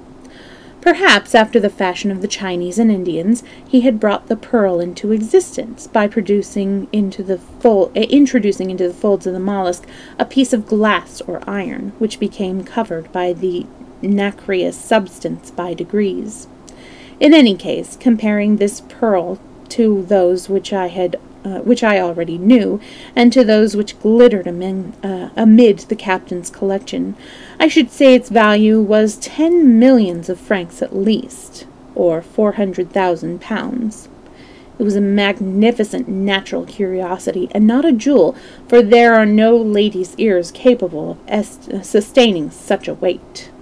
Perhaps, after the fashion of the Chinese and Indians, he had brought the pearl into existence by introducing into the folds of the mollusk a piece of glass or iron, which became covered by the nacreous substance by degrees. In any case, comparing this pearl to those which I already knew, and to those which glittered amid the captain's collection, I should say its value was 10 millions of francs at least, or 400,000 pounds. It was a magnificent natural curiosity, and not a jewel, for there are no lady's ears capable of sustaining such a weight.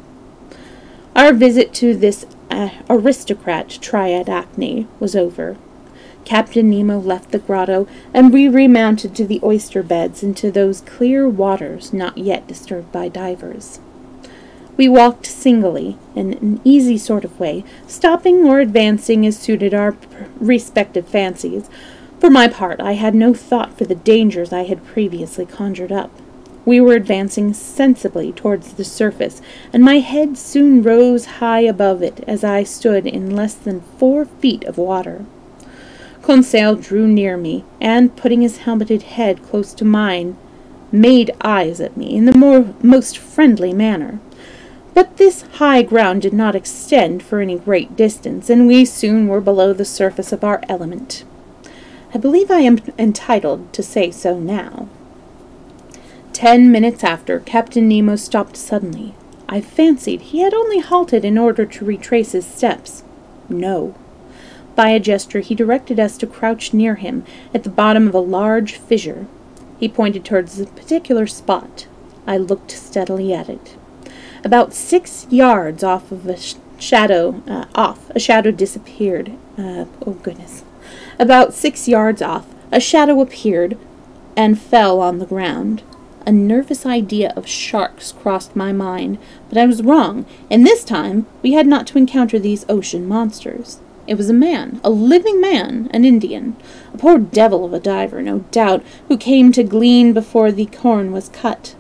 Our visit to this aristocrat tridacne was over. Captain Nemo left the grotto, and we remounted to the oyster beds into those clear waters not yet disturbed by divers. We walked singly, in an easy sort of way, stopping or advancing as suited our respective fancies. For my part, I had no thought for the dangers I had previously conjured up. We were advancing sensibly towards the surface, and my head soon rose high above it as I stood in less than 4 feet of water. Conseil drew near me, and, putting his helmeted head close to mine, made eyes at me in the most friendly manner. But this high ground did not extend for any great distance, and we soon were below the surface of our element. I believe I am entitled to say so now. 10 minutes after, Captain Nemo stopped suddenly. I fancied he had only halted in order to retrace his steps. No. By a gesture he directed us to crouch near him at the bottom of a large fissure. He pointed towards a particular spot. I looked steadily at it. About 6 yards off, a shadow disappeared. About 6 yards off, a shadow appeared and fell on the ground. A nervous idea of sharks crossed my mind, but I was wrong, and this time we had not to encounter these ocean monsters. It was a man, a living man, an Indian, a poor devil of a diver, no doubt, who came to glean before the corn was cut.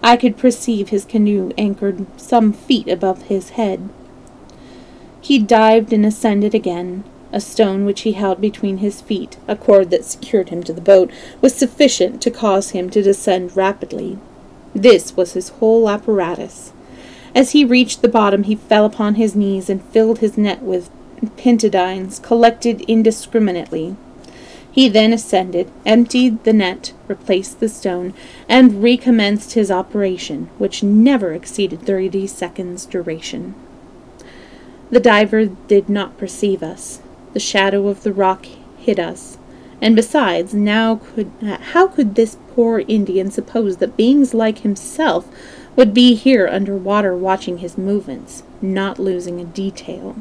I could perceive his canoe anchored some feet above his head. He dived and ascended again. A stone which he held between his feet, a cord that secured him to the boat, was sufficient to cause him to descend rapidly. This was his whole apparatus. As he reached the bottom, he fell upon his knees and filled his net with pintadines collected indiscriminately. He then ascended, emptied the net, replaced the stone, and recommenced his operation, which never exceeded 30 seconds' duration. The diver did not perceive us. The shadow of the rock hid us, and besides, how could this poor Indian suppose that beings like himself would be here under water watching his movements, not losing a detail?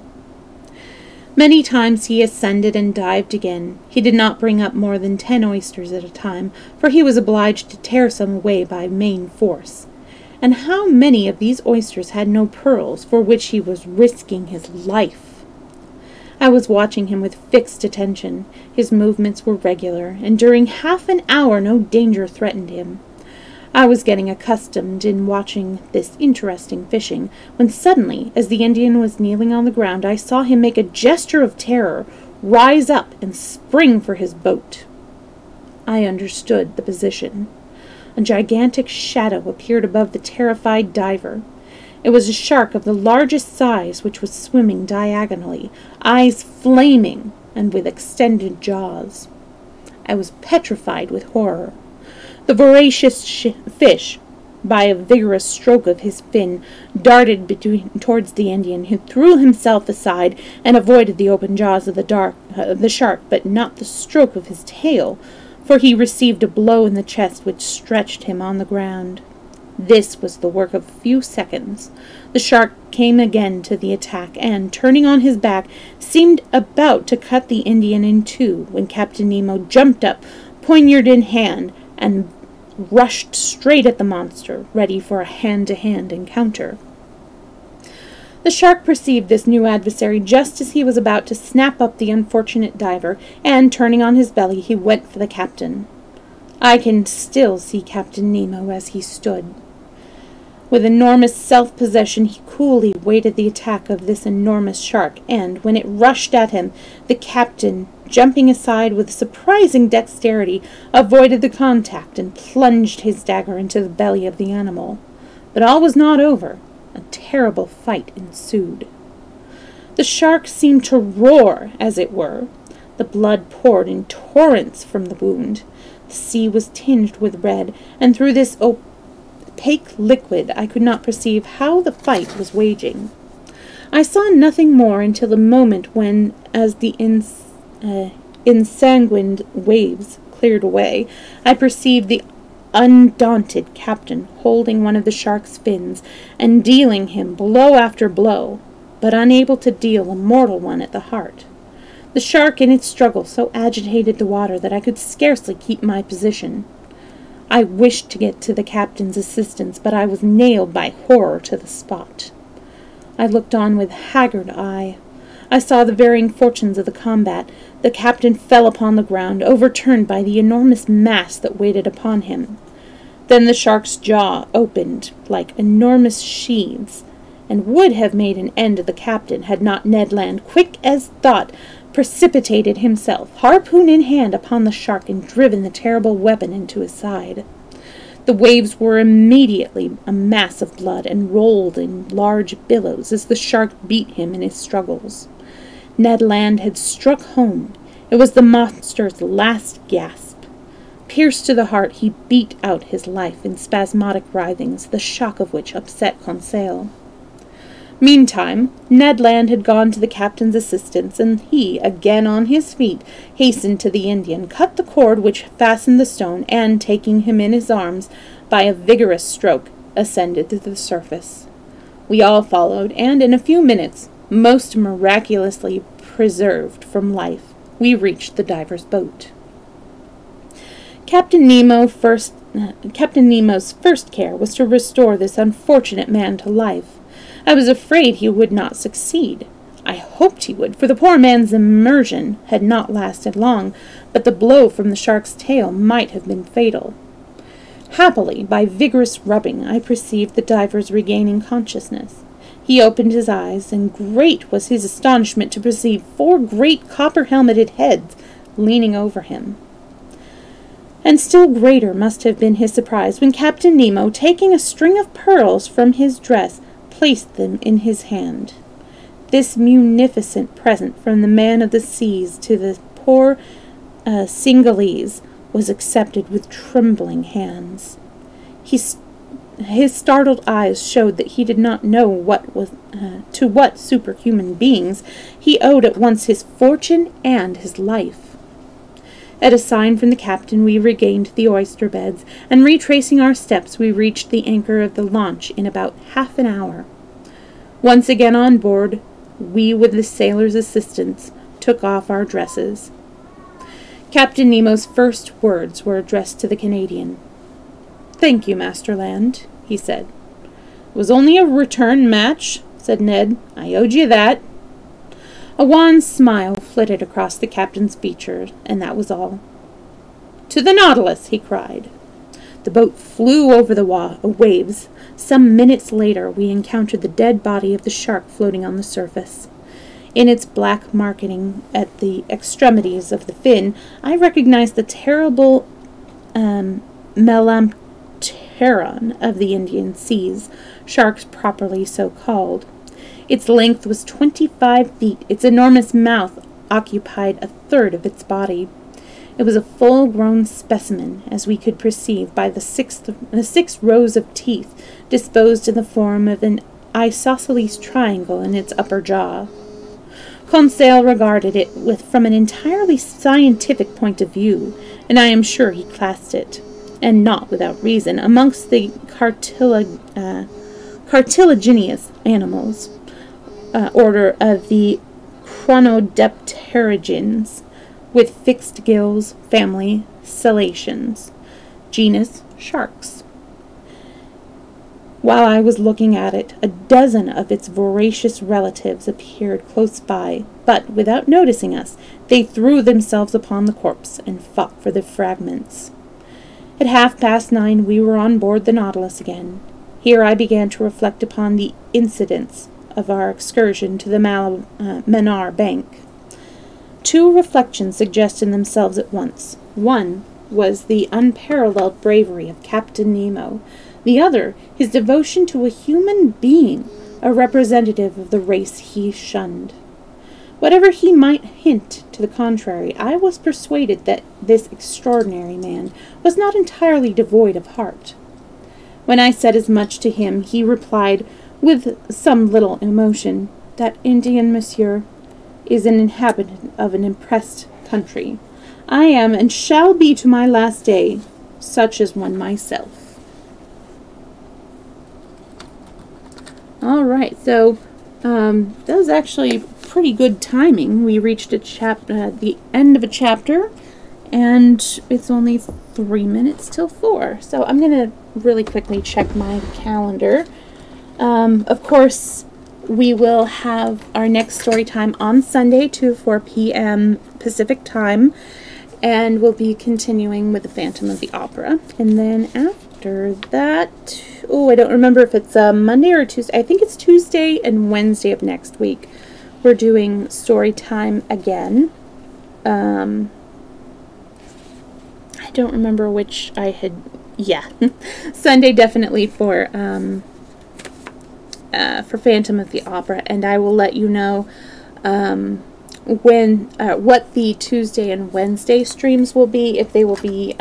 Many times he ascended and dived again. He did not bring up more than 10 oysters at a time, for he was obliged to tear some away by main force. And how many of these oysters had no pearls, for which he was risking his life? I was watching him with fixed attention. His movements were regular, and during half an hour no danger threatened him. I was getting accustomed in watching this interesting fishing, when suddenly, as the Indian was kneeling on the ground, I saw him make a gesture of terror, rise up and spring for his boat. I understood the position. A gigantic shadow appeared above the terrified diver. It was a shark of the largest size which was swimming diagonally, eyes flaming and with extended jaws. I was petrified with horror. The voracious fish, by a vigorous stroke of his fin, darted towards the Indian, who threw himself aside and avoided the open jaws of the shark, but not the stroke of his tail, for he received a blow in the chest which stretched him on the ground. This was the work of a few seconds. The shark came again to the attack, and, turning on his back, seemed about to cut the Indian in two, when Captain Nemo jumped up, poniard in hand, and rushed straight at the monster, ready for a hand-to-hand encounter. The shark perceived this new adversary just as he was about to snap up the unfortunate diver, and, turning on his belly, he went for the captain. I can still see Captain Nemo as he stood. With enormous self-possession, he coolly waited the attack of this enormous shark, and, when it rushed at him, the captain, jumping aside with surprising dexterity, avoided the contact and plunged his dagger into the belly of the animal. But all was not over. A terrible fight ensued. The shark seemed to roar, as it were. The blood poured in torrents from the wound. The sea was tinged with red, and through this opaque liquid I could not perceive how the fight was waging. I saw nothing more until the moment when, as the ensanguined waves cleared away, I perceived the undaunted captain holding one of the shark's fins and dealing him blow after blow, but unable to deal a mortal one at the heart. The shark in its struggle so agitated the water that I could scarcely keep my position. I wished to get to the captain's assistance, but I was nailed by horror to the spot. I looked on with haggard eye. I saw the varying fortunes of the combat. The captain fell upon the ground, overturned by the enormous mass that waited upon him. Then the shark's jaw opened like enormous sheaths, and would have made an end of the captain had not Ned Land, quick as thought, precipitated himself, harpoon in hand, upon the shark and driven the terrible weapon into his side. The waves were immediately a mass of blood and rolled in large billows as the shark beat him in his struggles. Ned Land had struck home. It was the monster's last gasp. Pierced to the heart, he beat out his life in spasmodic writhings, the shock of which upset Conseil. Meantime, Ned Land had gone to the captain's assistance, and he, again on his feet, hastened to the Indian, cut the cord which fastened the stone, and, taking him in his arms, by a vigorous stroke, ascended to the surface. We all followed, and in a few minutes, most miraculously preserved from life, we reached the diver's boat. Captain Nemo's first care was to restore this unfortunate man to life. I was afraid he would not succeed. I hoped he would, for the poor man's immersion had not lasted long, but the blow from the shark's tail might have been fatal. Happily, by vigorous rubbing, I perceived the diver's regaining consciousness. He opened his eyes, and great was his astonishment to perceive 4 great copper-helmeted heads leaning over him. And still greater must have been his surprise when Captain Nemo, taking a string of pearls from his dress, placed them in his hand. This munificent present from the man of the seas to the poor Cingalese was accepted with trembling hands. His startled eyes showed that he did not know to what superhuman beings he owed at once his fortune and his life. At a sign from the captain we regained the oyster beds, and retracing our steps we reached the anchor of the launch in about half an hour. Once again on board, we, with the sailor's assistance, took off our dresses. Captain Nemo's first words were addressed to the Canadian. "Thank you, Master Land," he said. "It was only a return match," said Ned. "I owed you that." A wan smile flitted across the captain's features, and that was all. "To the Nautilus!" he cried. The boat flew over the waves. Some minutes later we encountered the dead body of the shark floating on the surface. In its black marking at the extremities of the fin, I recognized the terrible Melamteron of the Indian seas, sharks properly so called. Its length was 25 feet. Its enormous mouth occupied a third of its body. It was a full-grown specimen, as we could perceive by the six rows of teeth disposed in the form of an isosceles triangle in its upper jaw. Conseil regarded it from an entirely scientific point of view, and I am sure he classed it, and not without reason, amongst the cartilaginous animals, order of the chronodipterogens, with fixed gills, family Cetaceans, genus sharks. While I was looking at it, a dozen of its voracious relatives appeared close by, but, without noticing us, they threw themselves upon the corpse and fought for the fragments. At 9:30 we were on board the Nautilus again. Here I began to reflect upon the incidents of our excursion to the Manar Bank. Two reflections suggested themselves at once. One was the unparalleled bravery of Captain Nemo. The other, his devotion to a human being, a representative of the race he shunned. Whatever he might hint to the contrary, I was persuaded that this extraordinary man was not entirely devoid of heart. When I said as much to him, he replied, with some little emotion, "That Indian, monsieur, is an inhabitant of an oppressed country. I am, and shall be to my last day, such as one myself." All right, so that was actually pretty good timing. We reached the end of a chapter, and it's only 3 minutes till 4. So I'm going to really quickly check my calendar. Of course, we will have our next story time on Sunday, 2 to 4 p.m. Pacific time, and we'll be continuing with the Phantom of the Opera. And then after that, I don't remember if it's Monday or Tuesday. I think it's Tuesday and Wednesday of next week. We're doing Storytime again. I don't remember which I had. Yeah, Sunday definitely for Phantom of the Opera, and I will let you know what the Tuesday and Wednesday streams will be. If they will be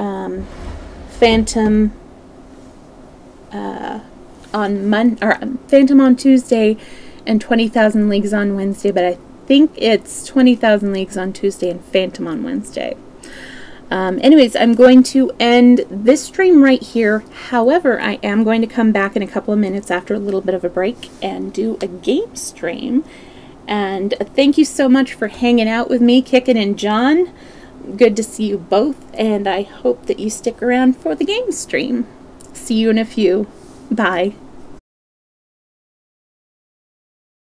Phantom Phantom on Tuesday and 20,000 Leagues on Wednesday, but I think it's 20,000 Leagues on Tuesday and Phantom on Wednesday. Anyways, I'm going to end this stream right here. However, I am going to come back in a couple of minutes after a little bit of a break and do a game stream. And thank you so much for hanging out with me, Kickin' and John. Good to see you both, and I hope that you stick around for the game stream. See you in a few. Bye.